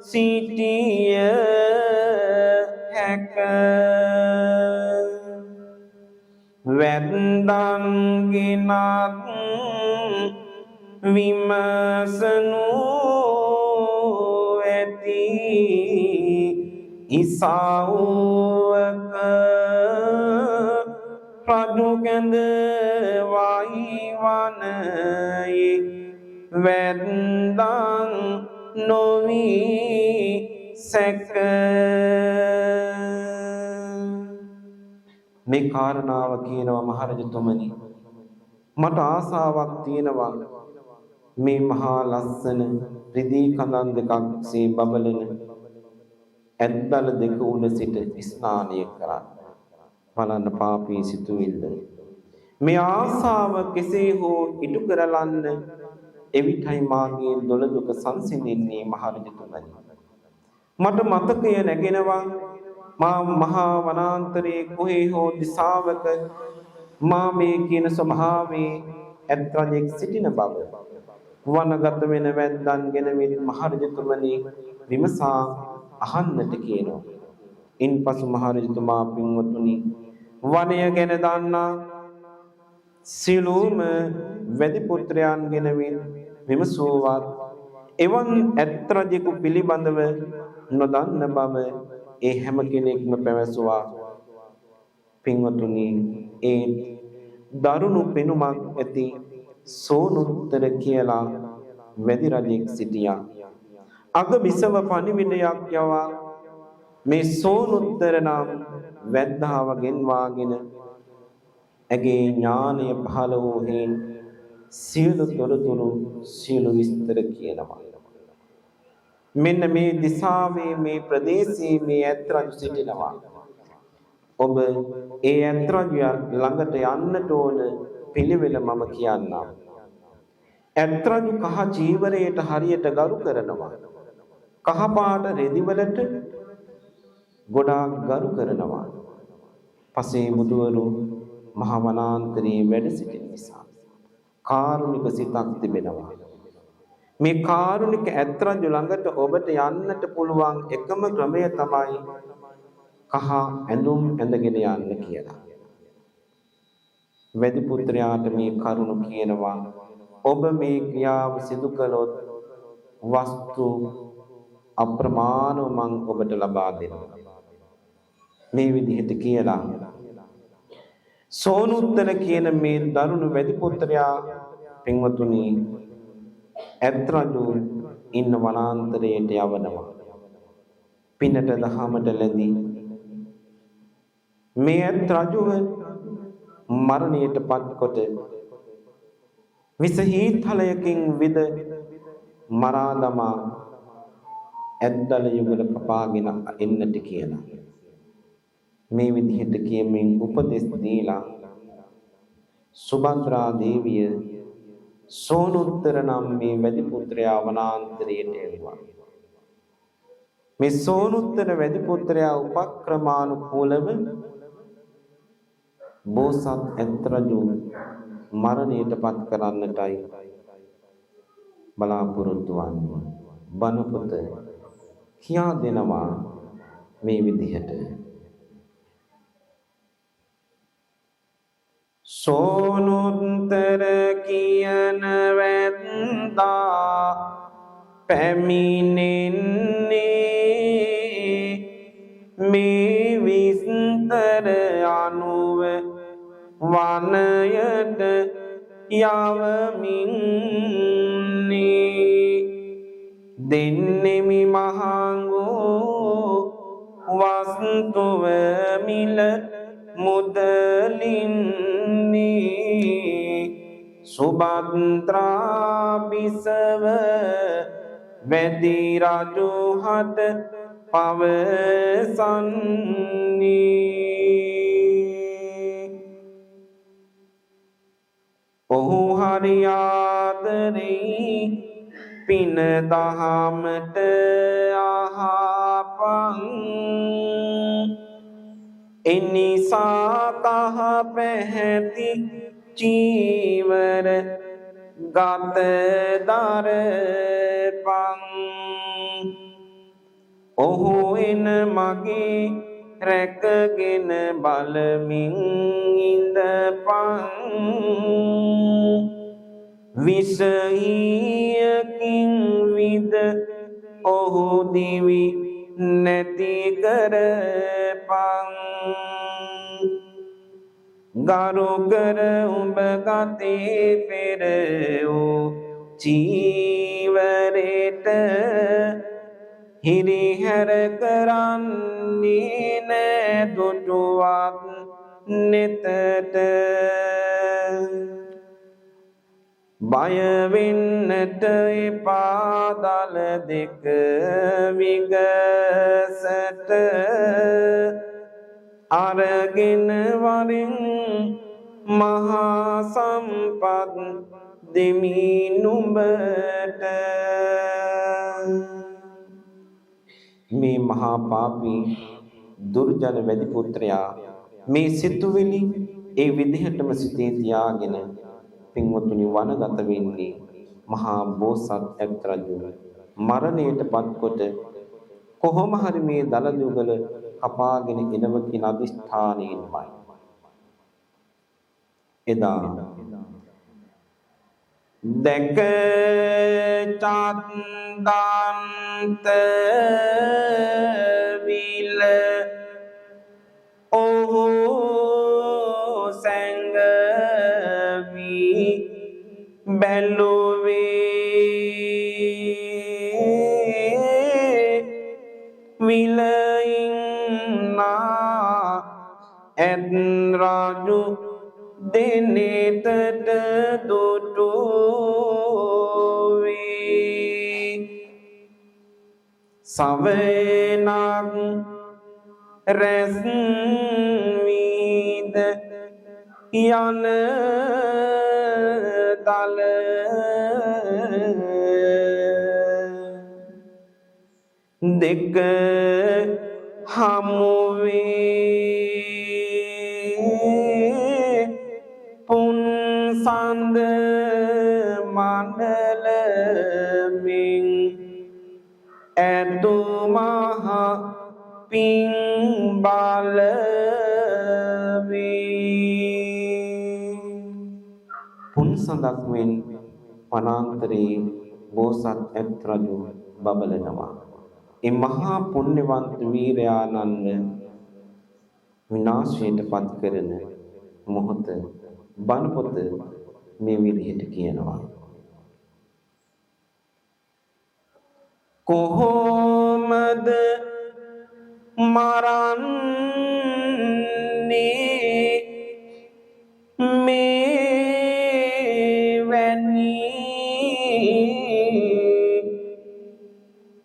සිටිය හැක වැද්දන්ගෙනත් විමසනු ඇති ඉසව්වක රජු කැඳ වයිවනයේ වැද්දන් නොවී සැක මේ කාරණාව කියනවා මහරජතුමනි මට ආසාවක් තියෙනවා මේ මහා ලස්සන රිදී කඳන් දෙකක් සේ බබලන ඇද්දල දෙක උඩ සිට ස්නානය කරන්න බලන්න පාපී සිතුවිල්ල මේ ආසාව කෙසේ හෝ ඉටු කරලන්න එවිටයි මාගේ දොළ දුක සංසිඳෙන්නේ මහරජතුමනි මට මතකය නැගෙනවා මා මහා වනාන්තරයේ කොහේ හෝ දිසාවක මා මේ කියන ස්වභාවයේ ඇත්රජෙක් සිටින බව වනගත වෙන වැද්දන් ගෙනවිත් මහරජතුමනි විමසා අහන්නට කියනවා ඉන්පසු මහරජතුමා පින්වතුනි වනය ගැන දන්නා සියලුම වැදි පුත්‍රයන් ගෙනවිත් විමසුවත් එවන් ඇත්රජෙකු පිළිබඳව නොදන්න බව ඒ හැම කෙනෙක්ම පැවසුවා පින්වතුනි ඒ දරුණු පෙනුමක් ඇති සෝනුත්තර කියලා වැදි රජෙක් සිටියා අග බිසව පණිවිඩයක් යවා මේ සෝනුත්තර නම් වැද්දාව ගෙන්වාගෙන ඇගේ ඥානය පහළ වූ හේන් සියලු තොරතුරු සියලු විස්තර කියනවා මෙන්න මේ දිසාවේ මේ ප්‍රදේශයේ මේ ඇත්රජු සිටිනවා ඔබ ඒ ඇත්රජු ළඟට යන්නට ඕන පිළිවෙල මම කියන්නම් ඇත්රජු කහ චීවරයට හරියට ගරු කරනවා කහ පාට රෙදිවලට ගොඩාක් ගරු කරනවා පසේ බුදුවරු මහ වනාන්තරයේ වැඩ සිටින නිසා කාරුණික සිතක් තිබෙනවා මේ කාරුණික ඇත්රජු ළඟට ඔබට යන්නට පුළුවන් එකම ක්‍රමය තමයි කහ ඇඳුම් ඇඳගෙන යන්න කියලා. වැදි පුත්‍රයාට මේ කරුණ කියනවා ඔබ මේ ක්‍රියාව සිදු කළොත් වස්තු අප්‍රමාණව මං ඔබට ලබා දෙනවා. මේ විදිහට කියලා සෝනුත්තර කියන මේ දරුණු වැදි පුත්‍රයා පින්වතුනි ඇත්රජු ඉන්න වනාන්තරයට යවනවා පිනට දහමට ලැබී මේ ඇත්රජුව මරණයට පත්කොට විසහීතලයකින් විද මරා දමා ඇද්දල යුගල කපාගෙන එන්නට කියලා මේ විදිහට කියමින් උපදෙස් දීලා සුභද්‍රා දේවිය සෝනුත්තර නම් මේ වැදි පුත්‍රයා වනාන්තරයට එළුවා. මේ සෝනුත්තර වැදි පුත්‍රයා උපක්‍රමානුකූලව බෝසත් ඇත්රජු මරණයට පත් කරන්නටයි බලාපොරොත්තු වන්නේ. බණපොත කියා දෙනවා මේ විදිහට සෝනුත්තර කියන වැද්දා පැමිණෙන්නේ මේ විස්තර අනුව වනයට යවමින්නේ දෙන්නෙමි මහඟෝ වස්තුව මිල මුදලින්නේ සුභද්‍රා බිසව වැදි රජු හට පවසන්නේ ඔහු හරි ආදරෙයි පින දහමට අහපන් එනිසා කහ පැහැති චීවර ගත දරපන් ඔහු එන මගේ රැකගෙන බලමින් ඉඳපන් විසහියකින් විද ඔහු දිවි නැති කරපන් ගරු කර උඹ ගතේ පෙර වූ චීවරේට හිරිහැර කරන්නේ නෑ දුටුවත් නෙතට බය වෙන්නට එපා දල දෙක විගසට අරගෙන වරින් මහා සම්පත් දෙමි නුඹට මේ මහා පාපී දුර්ජන වැදි පුත්‍රයා මේ සිතුවිලි ඒ විදිහටම සිතේ තියාගෙන පින්වතුනි වනගත වෙන්නේ මහා බෝසත් ඇත් රජු මරණයටපත් කොට කොහොම හරි මේ දලදුගල කපාගෙන එනව කියන අදිෂ්ඨානයෙන්මයි එදා දැක චන්දන්ත විල ඔහු සැඟවි බැලුවේ විලයින්නා ඇත් රජු දෙනෙතට දුටුවේ සවනක් රැස් වීද යන දල දෙක හමුවේ පුන්සන්ද මණ්ඩලමින් ඇතු මහ පින් බලවී පුන්සඳක් මෙන් වනාන්තරයේ බෝසත් ඇත් රජු බබලනවා ඒ මහා පුණ්‍යවන්ත වීරයාණන්ව විනාශයට පත් කරන මොහොත බණ පොත මේ විදිහට කියනවා කොහොමද මරන්නේ මේ වැනි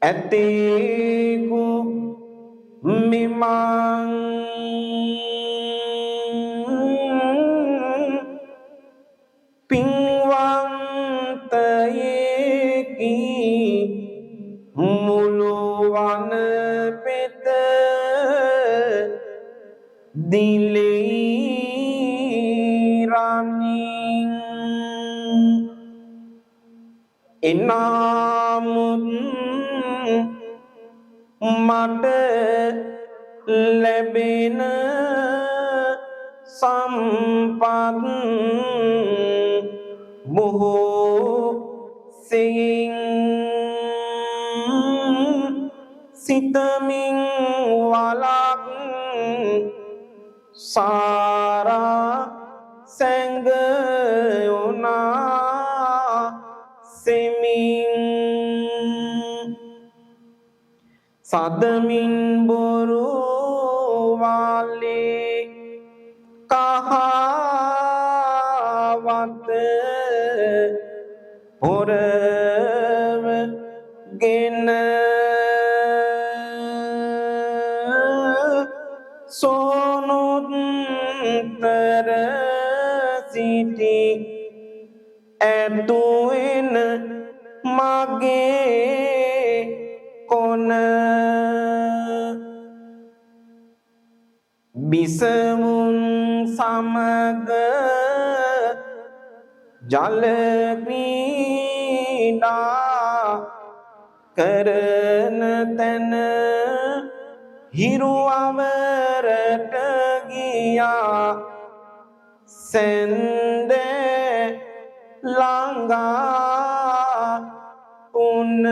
ඇතේකු මිමං පින්වන්තයෙකි මුළු වන පෙත දිලීරණින් එනාමුත් මට ලැබෙන සම්පත් බොහෝ සෙයින් සිතමින් වලක් සාරා සැඟයුනා සෙමින් සදමින් බොරු වාලේ කහවත පොරවගෙන සෝනුත්තර සිටි ඇතුවෙන මගේ කොන බිසමුන් සමග ජල ක්‍රීඩා කරන තැන හිරුවමරට ගියා සෙන්ද ළඟා උන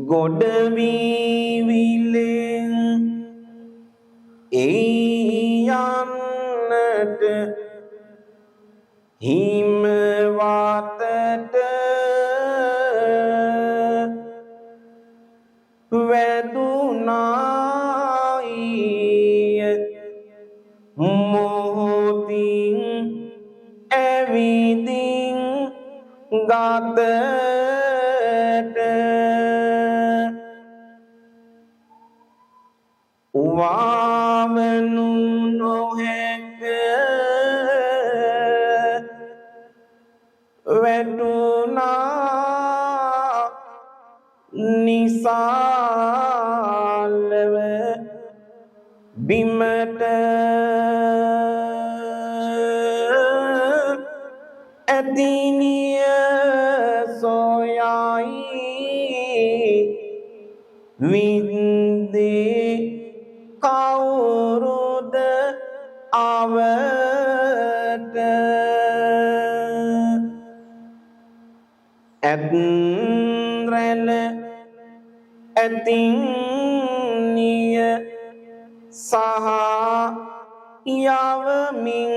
ගොඩ වීවිලෙන් යන්නට හිම වාතට වැදුනායි මොහොතින් ඇවිදින් ගතට වාමනු නොහැක වැටුනා නිසාලව බිමට ඇතිනිය සොයයි වින්දේ කවුරුද අවට ඇත්රැල ඇතිනිය සහ යවමින්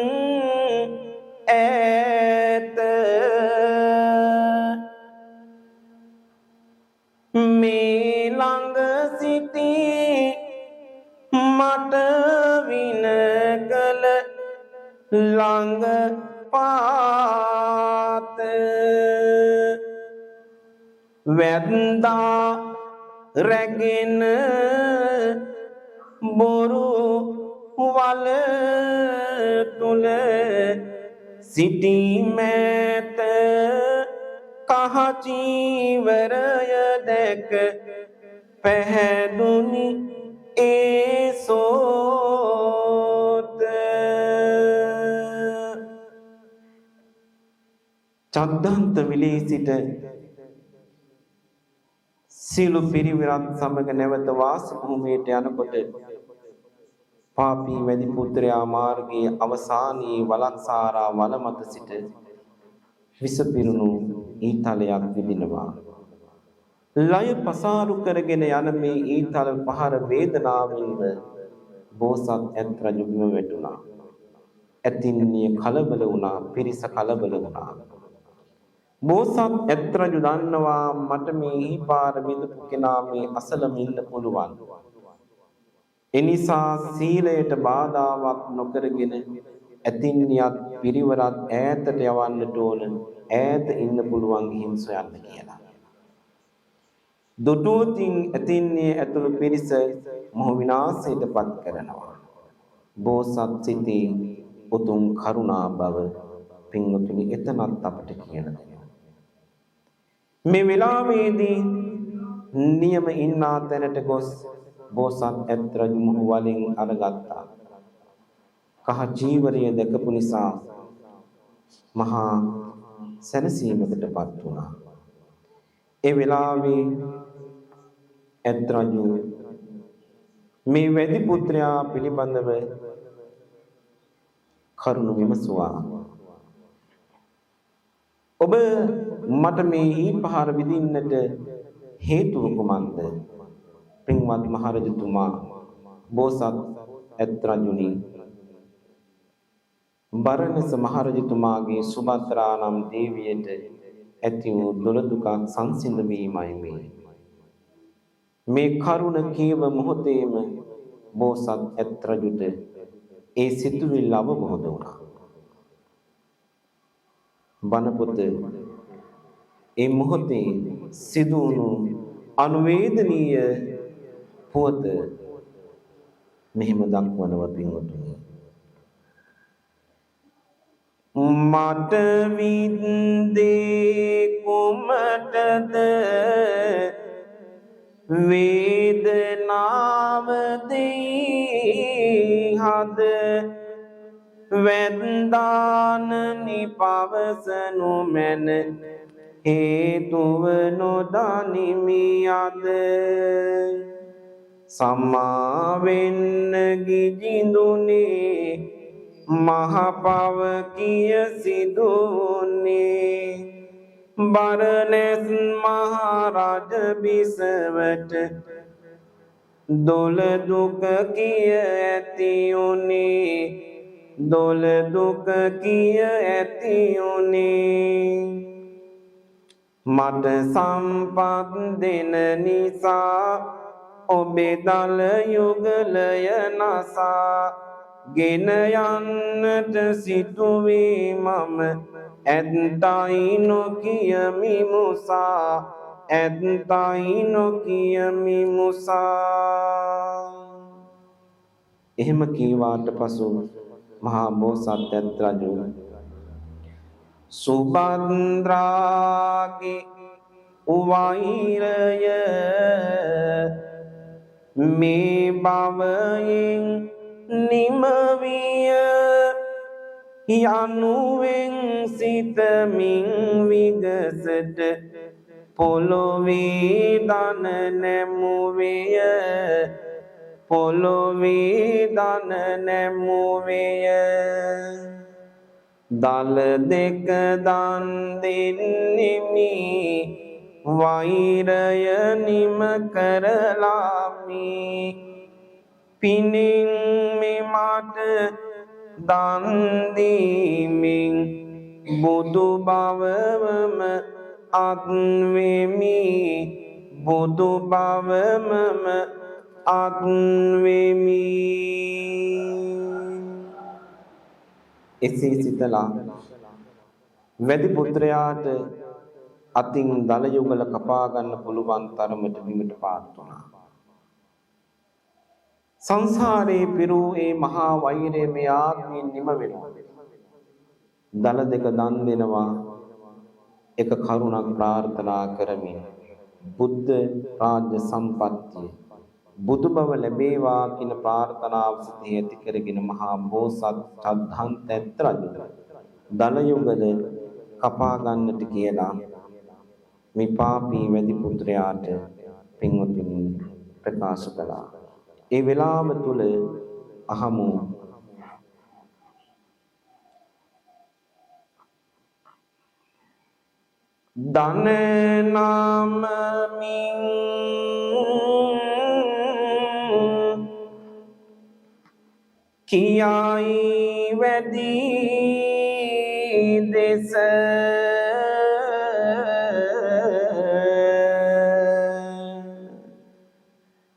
ඇත මේ ළඟ සිටි මට වින කළ ළඟ පාත වැන්දා රැගෙන බොරු වල තුල සිටීමට කහචීවරය දැක පැහැදුනි ඒ සෝත චද්දන්ත විලේ සිට සියලු පිරිවරත් සමග නැවත වාස භූමියට යනකොට පාපී වැදි පුත්‍රයා මාර්ගයේ අවසානයේ වලන්සාරා වල මත සිට විස පිරුණු ඊතලයක් විඳිනවා. ලය පසාරු කරගෙන යන මේ ඊතල පහර වේදනාවෙන්ම බෝසත් ඇත් රජු බිම වැටුණා. ඇතින්නිය කලබල වුණා, පිරිස කලබල වුණා. බෝසත් ඇත් රජු දන්නවා මට මේ ඊපාර විඳපු කෙනා මේ අසලම ඉන්න පුළුවන්. එනිසා සීලයට බාධාවක් නොකරගෙන ඇතින්නියත් පිරිවරත් ඈතට යවන්නට ඕන, ඈත ඉන්න පුළුවන් ගිහින් සොයන්න කියලා. දුටුවතින් ඇතින්නිය ඇතුළු පිරිස මොහ විනාශයට පත් කරනවා. බෝසත් සිතේ උතුම් කරුණා බව පින්වතුනි එතනත් අපට කියලා දෙනවා. මේ වෙලාවේදී නියම ඉන්නා තැනට ගොස් බෝසත් ඇත් රජු මොහු වලින් අරගත්තා. කහ ජීවරය දැකපු නිසා මහා සැනසීමකටපත් වුණා. ඒ වෙලාවේ ඇත් රජු මේ වැදි පුත්‍රයා පිළිබඳව කරුණ විමසුවා. ඔබ මට මේ ඊපහර විඳින්නට හේතුව කුමක්ද? පින්වත් මහරජතුමා බෝසත් ඇත් රජුනි, බරණැස මහරජතුමාගේ සුභද්‍රා නම් දේවියට ඇති වූ දොළදුකක් සංසිඳවීමයි මේ. මේ කරුණ කීව මොහොතේම බෝසත් ඇත් රජුට ඒ සිතුවිල්ල අවබෝධ වුණා. බණපොත ඒ මොහොතේ සිදු වුණු අනුවේදනීය පුවත මෙහිම දක්වනවා පින්වතුනි. මට වින්දේ කුමටද වේදනාව දෙයි හද වැන්දාන නිපවසනු මැන හේතුව නොදනිමි අද සම්මා වෙන්න ගිජිඳුනේ මහපව කිය සිදුනේ බරණැස් මහරජ බිසවට දොළ දුක කිය ඇති උනේ දොළ දුක කිය ඇති උනේ මට සම්පත් දෙන නිසා ඔබේ දල යුගලය නසා ගෙන යන්නට සිටුවේ මම ඇත්තයි නොකියමි මුසා ඇත්තයි නොකියමි මුසා එහෙම කීවාට පසු මහා බෝසත් ඇත් රජු සුභද්‍රාගේ වෛරය මේ භවයෙන් නිමවිය යනුවෙන් සිතමින් විගසට පොළොවේ දන නැමුවේය පොළොවේ දන නැමුවේය දල දෙක දන් දෙන්නෙමි වෛරය නිම කරලාමි පිනින් මෙමට දන් දීමින් බුදු බවම අත්වෙමි බුදු බවම අත්වෙමි එසේ සිතලා වැඩි පුත්‍රයාට අතින් දල යුගල කපා ගන්න පුළුවන් තරමට බිමට පාත් වුණා. සංසාරේ පිරූ ඒ මහා වෛරය මේ ආත්මයෙන් නිම වෙනවා. දල දෙක දන් දෙනවා එක කරුණක් ප්‍රාර්ථනා කරමින් බුද්ධ රාජ්‍ය සම්පත්තිය බුදු බව ලැබේවා කියන ප්‍රාර්ථනාව සිතේ ඇති කරගෙන මහා බෝසත් චද්ධන්ත ඇත් රජු දල යුගල කපා ගන්නට කියලා මේ පාපී වැඩි පුත්‍රයාට පින්වතුනි ප්‍රකාශ කළා. ඒ වෙලාව තුල අහමු දන නාමමින් කියායි වැඩි දෙස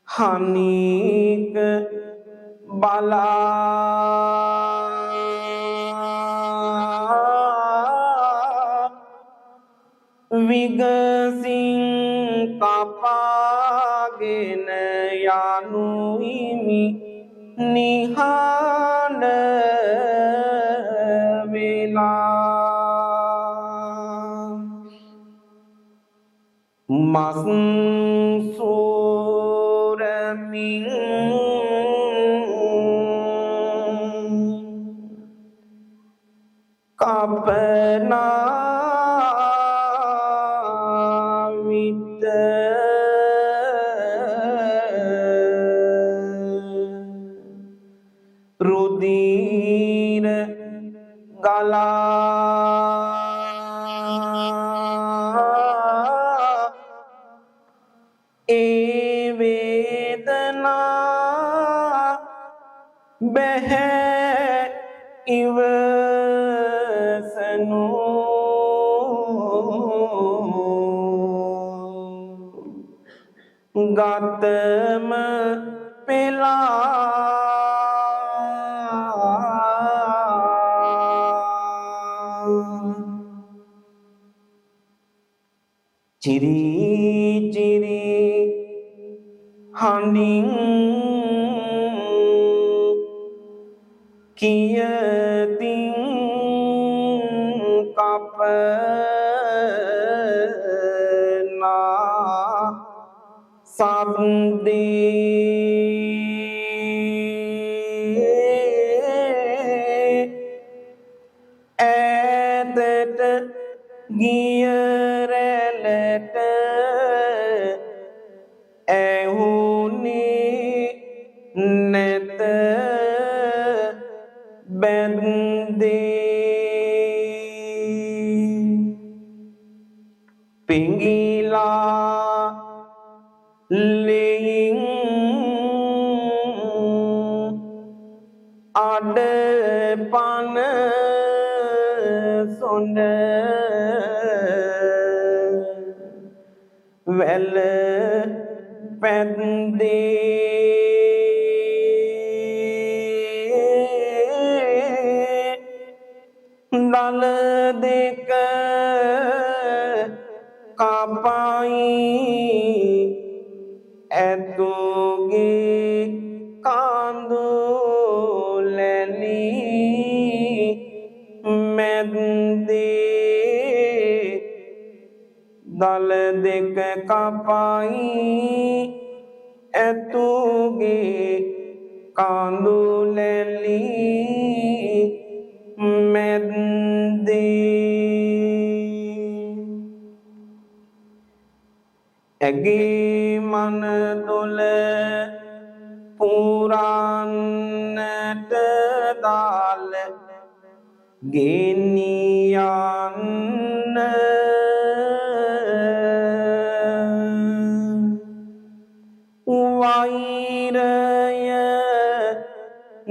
හනික බලා විගසින් කපාගෙන යනු හිමි නිහඬ වෙලා මස් සූරමින් කපනා විට රුධිර ගලා ඒ වේදනා බැහැ ඉවසනු ගතම පෙලා චිරි චිරි හඬින් කියතින් කපනා සද්දේ ඈතට ගිය රැ නැත බැන්දේ පිංගිලා ලෙයින් අඩ පන සොඳ වැල පැන්දේ දල දෙක කපයි ඇතුගේ කඳුලැලි මැද්දේ දල දෙක කපයි ඇතුගේ කඳුලැලි මැද්දේ ඇගේ මනදොල පුරන්නට දාල ගෙනියන්න වෛරය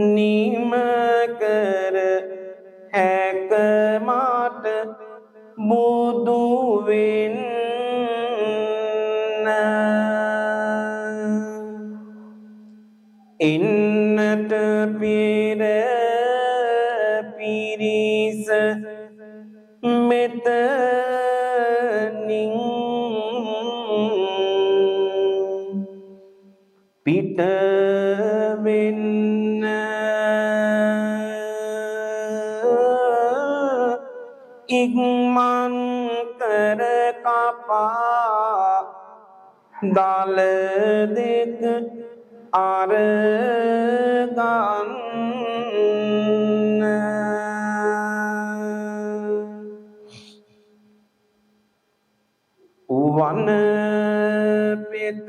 නිම කර හැක මට බුදු වෙන්න එන්නට පෙර පිරිස මෙතනින් පිට වෙන්න ඉක්මන් කර කපා දල දෙක අරගන්න වන පෙත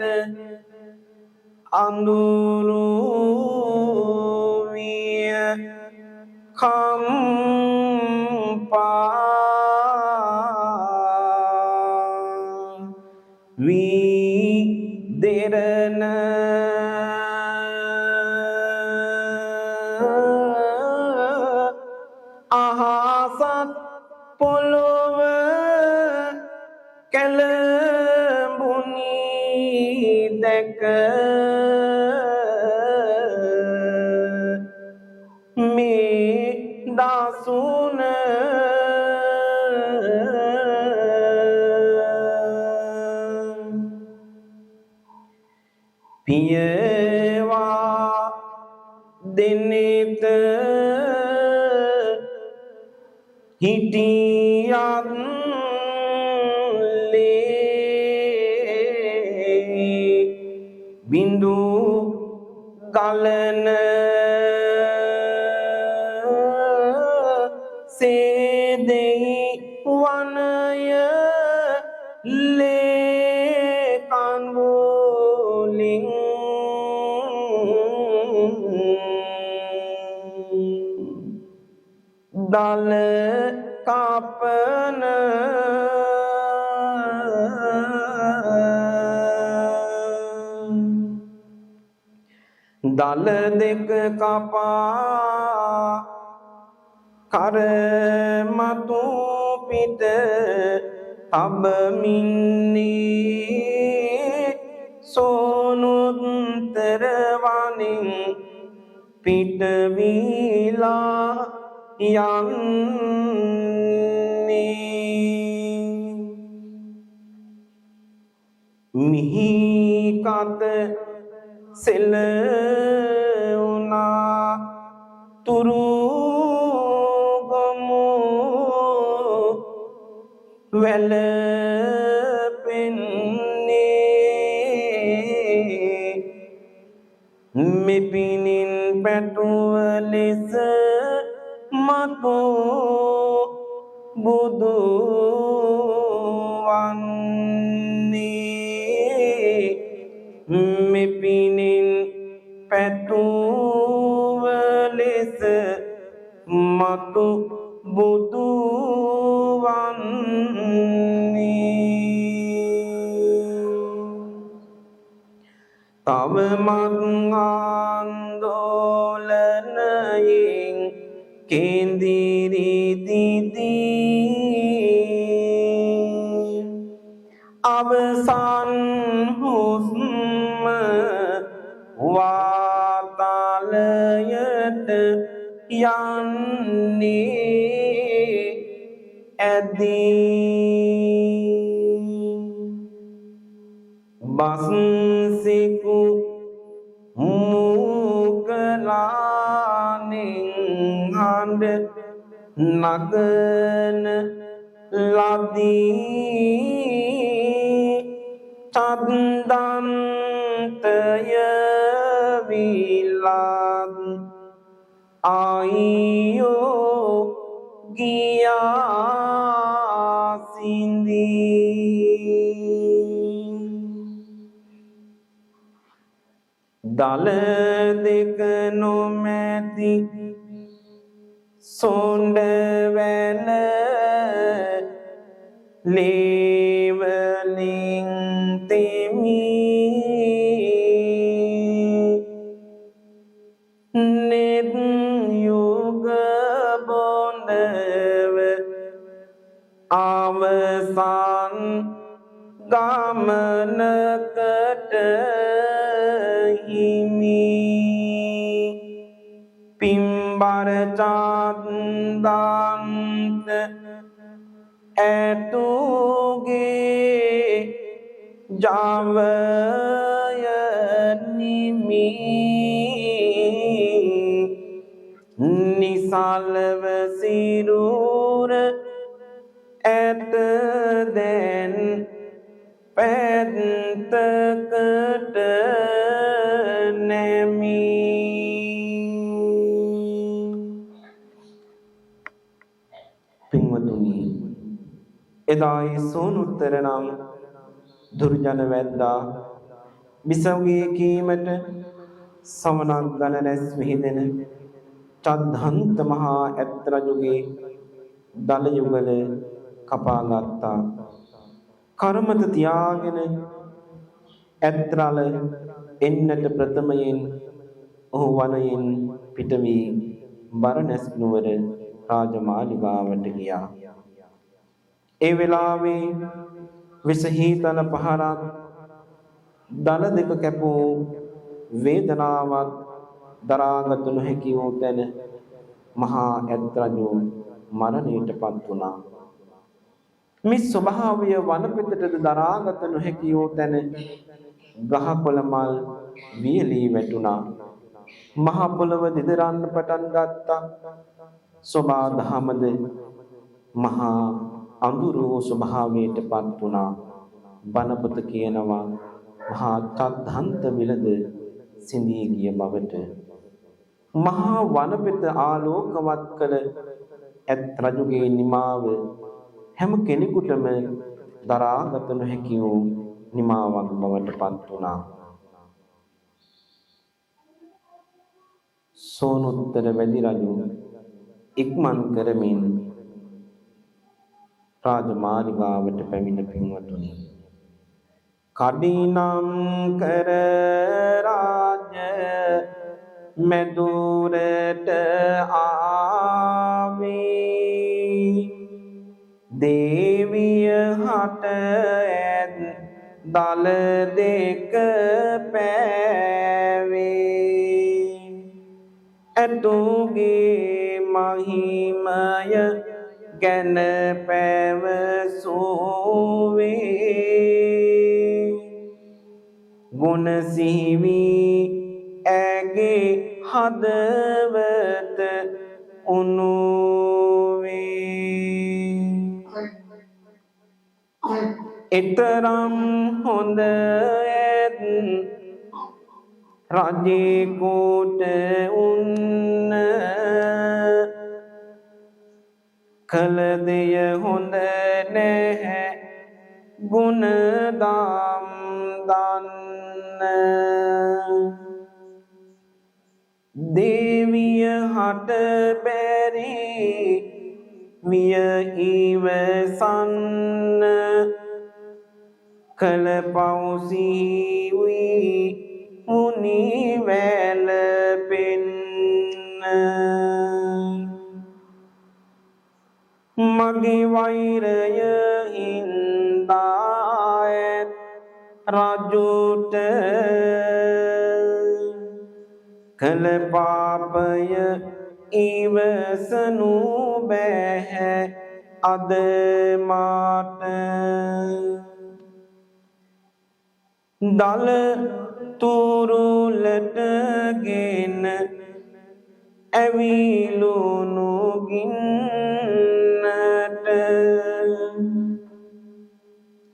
අඳුරු විය කම්පා වී දෙරණ අහසත් පොළොව කැළඹුණි දැක මේ දසුන පියවා දෙනෙත හිටියත් බිඳු ගලන සේදෙහි වනය ලේ කන්වලින් දල කපන දල දෙක කපා කරමතු පිට තබමින්නේ සෝනුත්තර වනින් පිටවීලා යන්නේ මිහි කත සෙලුණා තුරුගමු වැළපෙන්නේ මෙපිනින් පැටුව ලෙස මතු බුදු වන්නේ මෙපිනින් පැතුව ලෙස මතු බුදු වන්නේ තව මත් ආන්දෝලනයෙන් කේන්දිරි දිදී අවසන් හුස්ම වාතාලයට යන්නේ ඇදී බස්සිකු මුගලානෙන් හඬ නගන ලදී චද්දන්තය විලත් ආයියෝ ගියා සිඳී දල දෙක නොමැති සොඬ වැල ලේවලින් තෙමි නෙත් යුග බොඳව අවසන් ගමනකට හිමි පිම්බර චන්දන්ත ඇතුගේ ජවය නිමි නිසල්ව සිරුර ඇත දැන් පැත්තකට නැමි පින්වතුනි එදායි සෝනුත්තර නම් දුර්ජන වැද්දා බිසවගේ කීමට සමනක් ගණ රැස් විහිදෙන චද්ධන්ත මහා ඇත් රජුගේ දල යුගල කපා ගත්තා කර්මත තියාගෙන ඇත්රල එන්නට ප්‍රථමයෙන් ඔහු වනයෙන් පිට වී බරණැස් නුවර රාජමාලිගාවට ගියා ඒ වෙලාවේ විසහීතල පහරක් දල දෙක කැපූ වේදනාවක් දරාගත නොහැකි වූ තැන මහා ඇත් රජු මරණයටපත් වුණා මේ ස්වභාවය වනපෙතටද දරාගත නොහැකි වූ තැන ගහකොළ මල් වියලී වැටුණා මහ පොළව දිදරන්න පටන් ගත්තා සෝභා දහමද මහා අඳුරු ස්වභාවයටපත් වුණා බණපොත කියනවා මහා චද්ධන්ත විලද සිඳී ගිය බවට මහා වනපෙත ආලෝකවත් කළ ඇත් රජුගේ නිමාව හැම කෙනෙකුටම දරාගත නොහැකි වූ නිමාවක් බවට පත් වුණා සෝනුත්තර වැදි රජු ඉක්මන් කරමින් රාජමාලිගාවට පැමිණ පින්වතුනි කඩිනම් කර රාජ මෙදුරට ආවේ දේවිය හට ඇත් දල දෙක පෑවේ ඇතුගේ මහිමය ගැන පැවසුවේ ගුණ සිහිවී ඇගේ හදවත උනුවේ එතරම් හොඳ ඇත් රජෙකුට උන්න කළ දෙය හොඳ නැහැ ගුණ දම් දන්න දේවිය හට බැරි විය ඉවසන්න කළ පවුසී වී මුනි වැළපෙන්න මගේ වෛරය හින්දා රජුට කළ පාපය ඉවසනු බැහැ අද මාට දල තුරුලට ගෙන ඇවිලුණු ගින්නට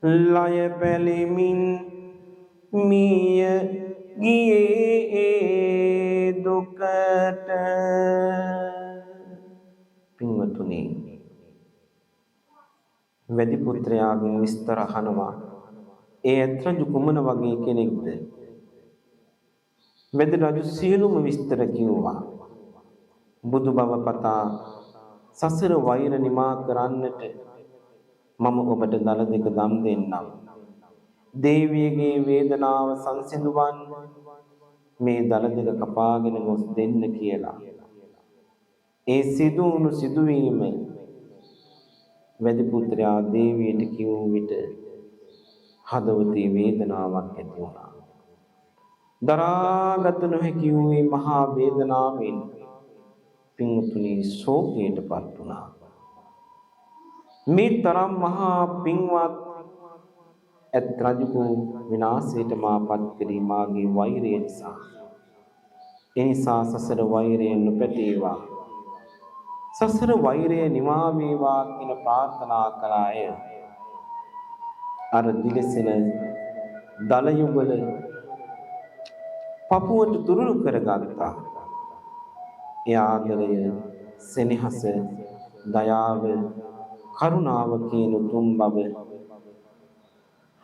ලය පැලෙමින් මිය ගියේ දුකට. පින්වතුනි, වැඩි පුත්‍රයාගෙන් විස්තර අහනවා. ඒ ඇත්රජු කුමන වගේ කෙනෙක්ද? වැඩි රජු සියලුම විස්තර කිව්වා. බුදු බව පතා සසර වෛර නිමා කරන්නට මම ඔබට දල දෙක දම් දෙන්නම්. දේවියගේ වේදනාව සංසිඳුවන්න මේ දල දෙක කපාගෙන ගොස් දෙන්න කියලා. ඒ සිදුවුණු සිදුවීම වැඩි පුත්‍රයා දේවියට කිව් විට හදවතේ වේදනාවක් ඇති වුණා. දරාගත නොහැකි වූ මහා වේදනාවෙන් පින්වතුනි ශෝකයටපත් වුණා. මේ තරම් මහා පින්වත් ඇත් රජු විනාශයට මාපත් කළේ මාගේ වෛරය නිසා. එනිසා සසර වෛරය නොපැතේවා. සසර වෛරය නිවා වේවා කියන ප්‍රාර්ථනා කළාය. අර දිලසෙන දල යුගල පපුවට තුරුළු කරගත්තා. ඒ ආදරය, සෙනෙහස, දයාව, කරුණාව කියන උතුම් බව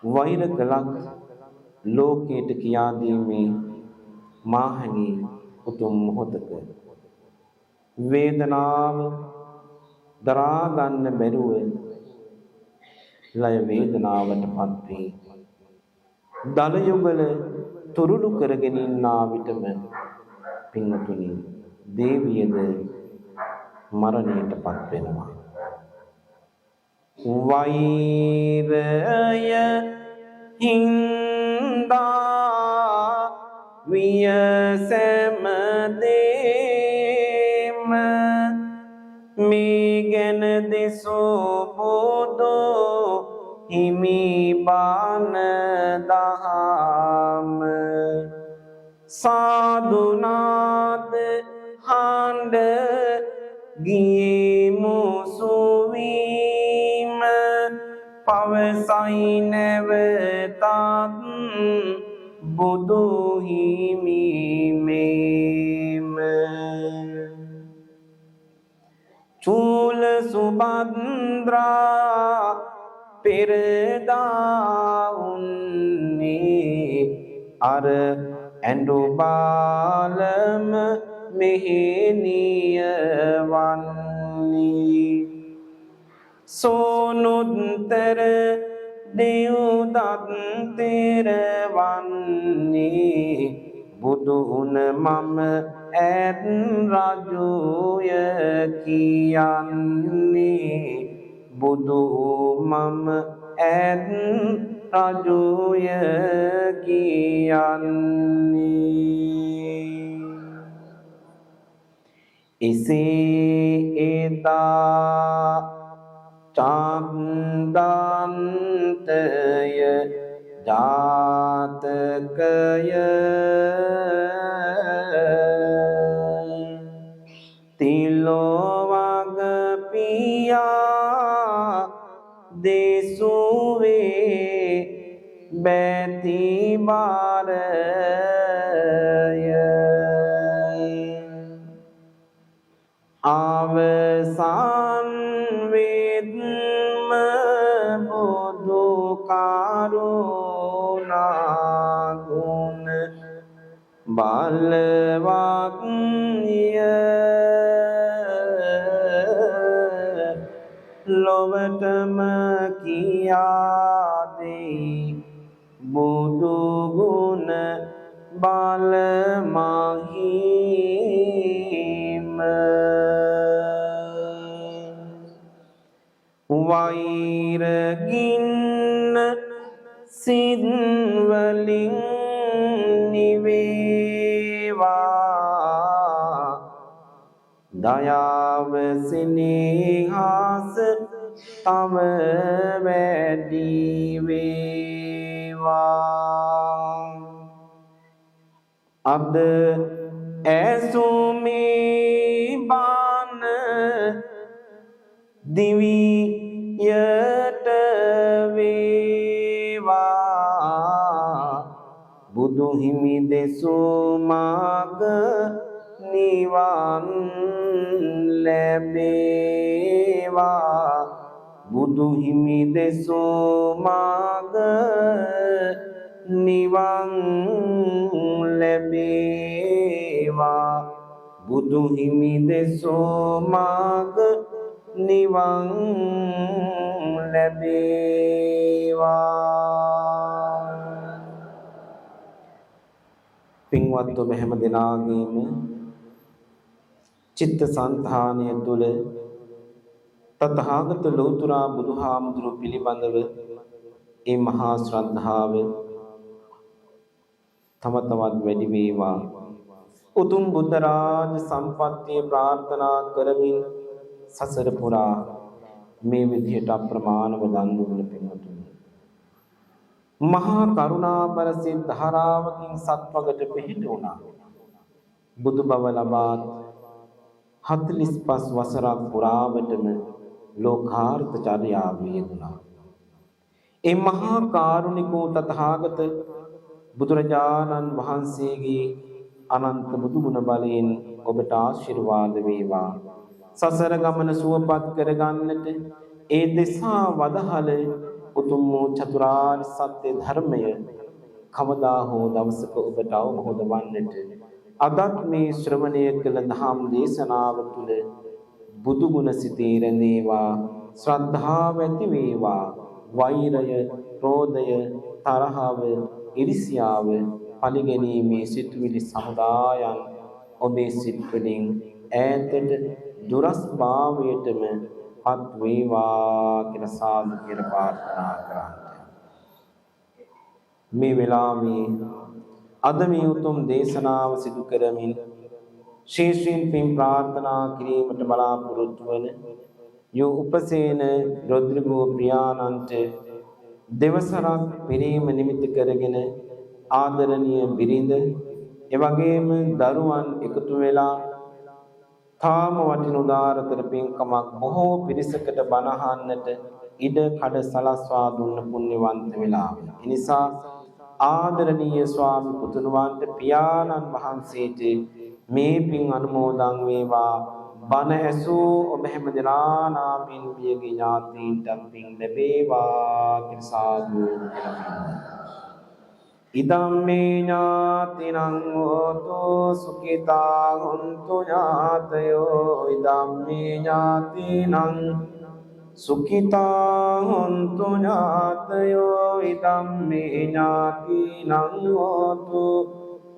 වෛර කළත් ලෝකයට කියා දීමේ මාහණී උතුම් මොහොතක වේදනාව දරා ගන්න බැරුව ලය වේදනාවටපත් වී දල යුගල තුරුළු කරගෙන ඉන්නා විටම පින්වතුනි දේවියද මරණයටපත් වෙනවා. වෛරය හින්දා විය සෑම දේම මේ ගැන දෙසෝ බුදු හිමි බණ දහම සාදුනාද හඬ ගියේ මුසුවීම පවසයි නැවතත් බුදු හිමි මේම චූල සුබන්ද්‍රා පෙරදා උන්නේ අර ඇඬු බාලම මෙහෙණිය වන්නේ සෝනුත්තර දෙව්දත් තෙරවන්නේ බුදු උන මම ඇත් රජුය කියන්නේ බුදු මම ඇත් රජුය කියන්නේ එසේ එදා චන්දන්තය ජාතකය තිලෝවග පියා දෙසුවේ බැති බාරය අවසන් වෙත්ම බුදු කරුණා ගුණ බල බලවත් ලොවටම කියා දෙයි බුදු ගුණ බල මහිම වෛර ගින්න සිත් වලින් නිවේවා දයාව සිනහස තව වැඩි වේවා අද ඇසුමේ බාන දිවියට වේවා බුදු හිමි දෙසූ මාර්ග නිවන් ලැබේවා බුදු හිමි දෙසූ මාර්ග නිවන් ලැබේවා බුදු හිමි දෙසූ මාර්ග නිවන් ලැබේවා පින්වත් ඔබ හැම දෙනාගේම චිත්ත සංධානය තුළ තථාගත ලෝතුරා බුදුහාමුදුරු පිළිබඳව ඒ මහා ශ්‍රද්ධාව තම තවත් වැඩි වේවා උතුම් බුද්ධ රාජ සම්පත්තිය ප්‍රාර්ථනා කරමින් සසර පුරා මේ විදිහට අප්‍රමාණව දන් දුන්න පින්වතුනි මහා කරුණාබර සිත් ධාරාවකින් සත්වකට පිහිට වුණා බුදු බව ලබා 45 වසරක් පුරාවටම ලෝකාර්ථ චර්යාවේ යෙදුණා ඒ මහා කාරුණිකෝ තථාගත බුදුරජාණන් වහන්සේගේ අනන්ත බුදු ගුණ බලයෙන් ඔබට ආශිර්වාද වේවා සසර ගමන සුවපත් කරගන්නට ඒ දෙසා වදහල උතුම් වූ චතුරාර්ය සත්‍ය ධර්මය කවදා හෝ දවසක ඔබට අවබෝධ වන්නට අදත් මේ ශ්‍රවණය කළ දහම් දේශනාව තුළ බුදු ගුණ සිතේ රැඳේවා ශ්‍රද්ධාව ඇති වේවා වෛරය ක්‍රෝධය තරහව ඉරිසියාව පරිගැනීමේ සිතුවිලි සමුදායන් ඔබේ සිත් වලින් ඈතට දුරස් භාවයටම පත් වේවා කියලා සාදු කියලා ප්‍රාර්ථනා කරන්නේ. මේ වෙලාවේ අද මේ උතුම් දේශනාව සිදු කරමින් ශේෂ්ත්‍රීන් පින් ප්‍රාර්ථනා කිරීමට බලාපොරොත්තු වන යෝ උපසේන රොද්රිගෝ ප්‍රියානන්ට දෙවසරක් පිරීම නිමිති කරගෙන ආදරණීය බිරිඳ එවැගේම දරුවන් එකතු වෙලා තාම වටින උදාරතර පින්කමක් බොහෝ පිරිසකට බණහන්නට ඉඩ කඩ සලස්වා දුන්න පුණ්‍යවන්ත වෙලාව. ඒ නිසා ආදරණීය ස්වාමි පුතුණුවන්ට පියාණන් වහන්සේට මේ පින් අනුමෝදන් වේවා. බණ ඇසූ ඔබ හැම දෙනා නාමින් පියගේ ඥාතීන්ට පින් ලැබේවා කියලා සාදු කියලා. ඉදම්මේ ඥාතිනං හෝතු සුඛිතා හොන්තු ඥාතයෝ ඉදම්මේ ඥාතිනං සුඛිතා හොන්තු ඥාතයෝ ඉදම්මේ ඥාතිනං හෝතු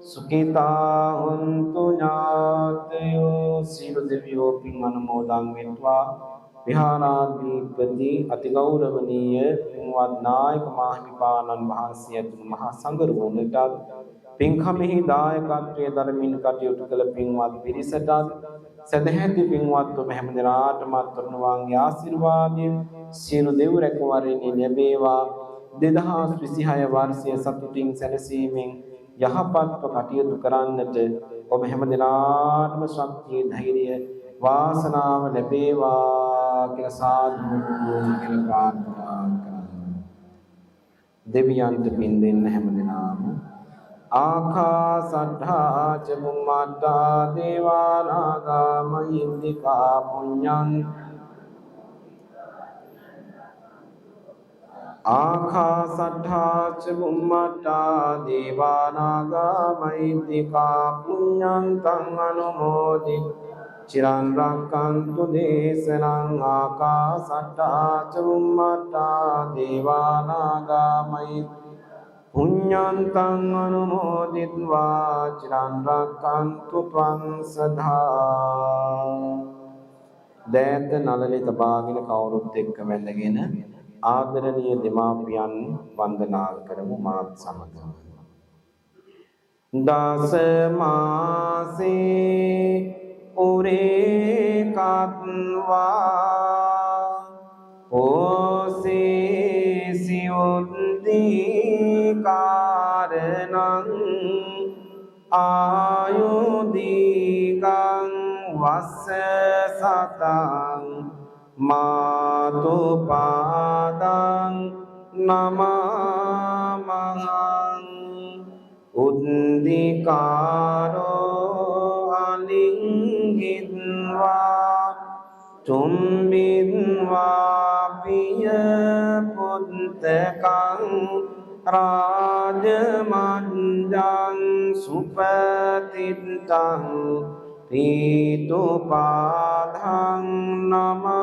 සුඛිතා හොන්තු ඥාතයෝ සියලු දෙවියෝ පින් අනුමෝදන් වෙත්වා. විහාරාධිපති අතිගෞරවනීය පින්වත් නායක මාහිමිපාණන් වහන්සේ ඇතුළු මහා සංඝරුවනට පින්කමෙහි දායකත්වයේ දරමින් කටයුතු කළ පින්වත් පිරිසට සදැහැති පින්වත් ඔබ හැම දිනාටම තරුණවාන්ගේ ආශිර්වාදය සියලු දෙව් රැකවරණය ලැබේවා. 2026 වර්ෂය සතුටින් සැනසීමෙන් යහපත්ව කටයුතු කරන්නට ඔබ හැම දිනාටම ශක්තිය ධෛර්යය වාසනාව ලැබේවා කියලා සාදු කියලා ප්‍රාර්ථනා කරනවා. දෙවියන්ට පින් දෙන්න හැම දිනම ආකාසට්ඨා ච බුම්මාට්ඨා දේවා නාග මහින්దికා පුඤ්ඤං ආකාසට්ඨා ච බුම්මට්ඨා දේවා නාග මහිද්దికා පුඤ්ඤන්තං අනුමෝදි චිරන් රක්ඛන්තු දේශනං ආකාසට්ඨා ච බුම්මට්ඨා දේවා නාග මහිද්దికා පුඤ්ඤන්තං අනුමෝදිත්වා චිරන් රක්ඛන්තු ත්වං සදා. දෑත නළලේ තබාගෙන කවුරුත් එක්ක වැඳගෙන ආදරණීය දෙමාපියන් වන්දනා කරමු මාත් සමග. දස මාසේ උරේ කත්වා ඕසේ සියොද්දී කාරණං ආයුදීගං වස්ස සතං මාතු පාදං නමමහං උද්දිකාරෝ අලිංගිත්වා චුම්බිත්වා පිය පුත්තකං රාජමණ්ඩං සුපතිත්තං පීතුපාදං නමමං.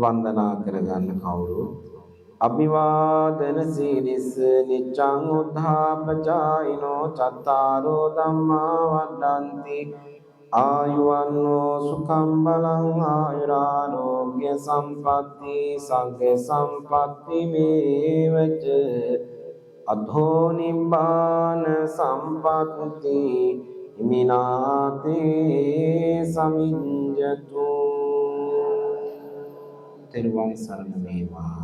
වන්දනා කරගන්න කවුරු අභිවාදන සීලිස නිච්ඡං උද්ධාපචායිනෝ චත්තාරෝ ධම්මා වඩ්ඩන්ති ආයුවන්නෝ සුඛං බලං ආයුරාෝග්‍ය සම්පatti සග්ග සම්පatti මේවච අධෝ නිබ්බාන සම්පatti හිමිනාතේ සමිඤ්ඤතු. තෙරුවන් සරණ වේවා.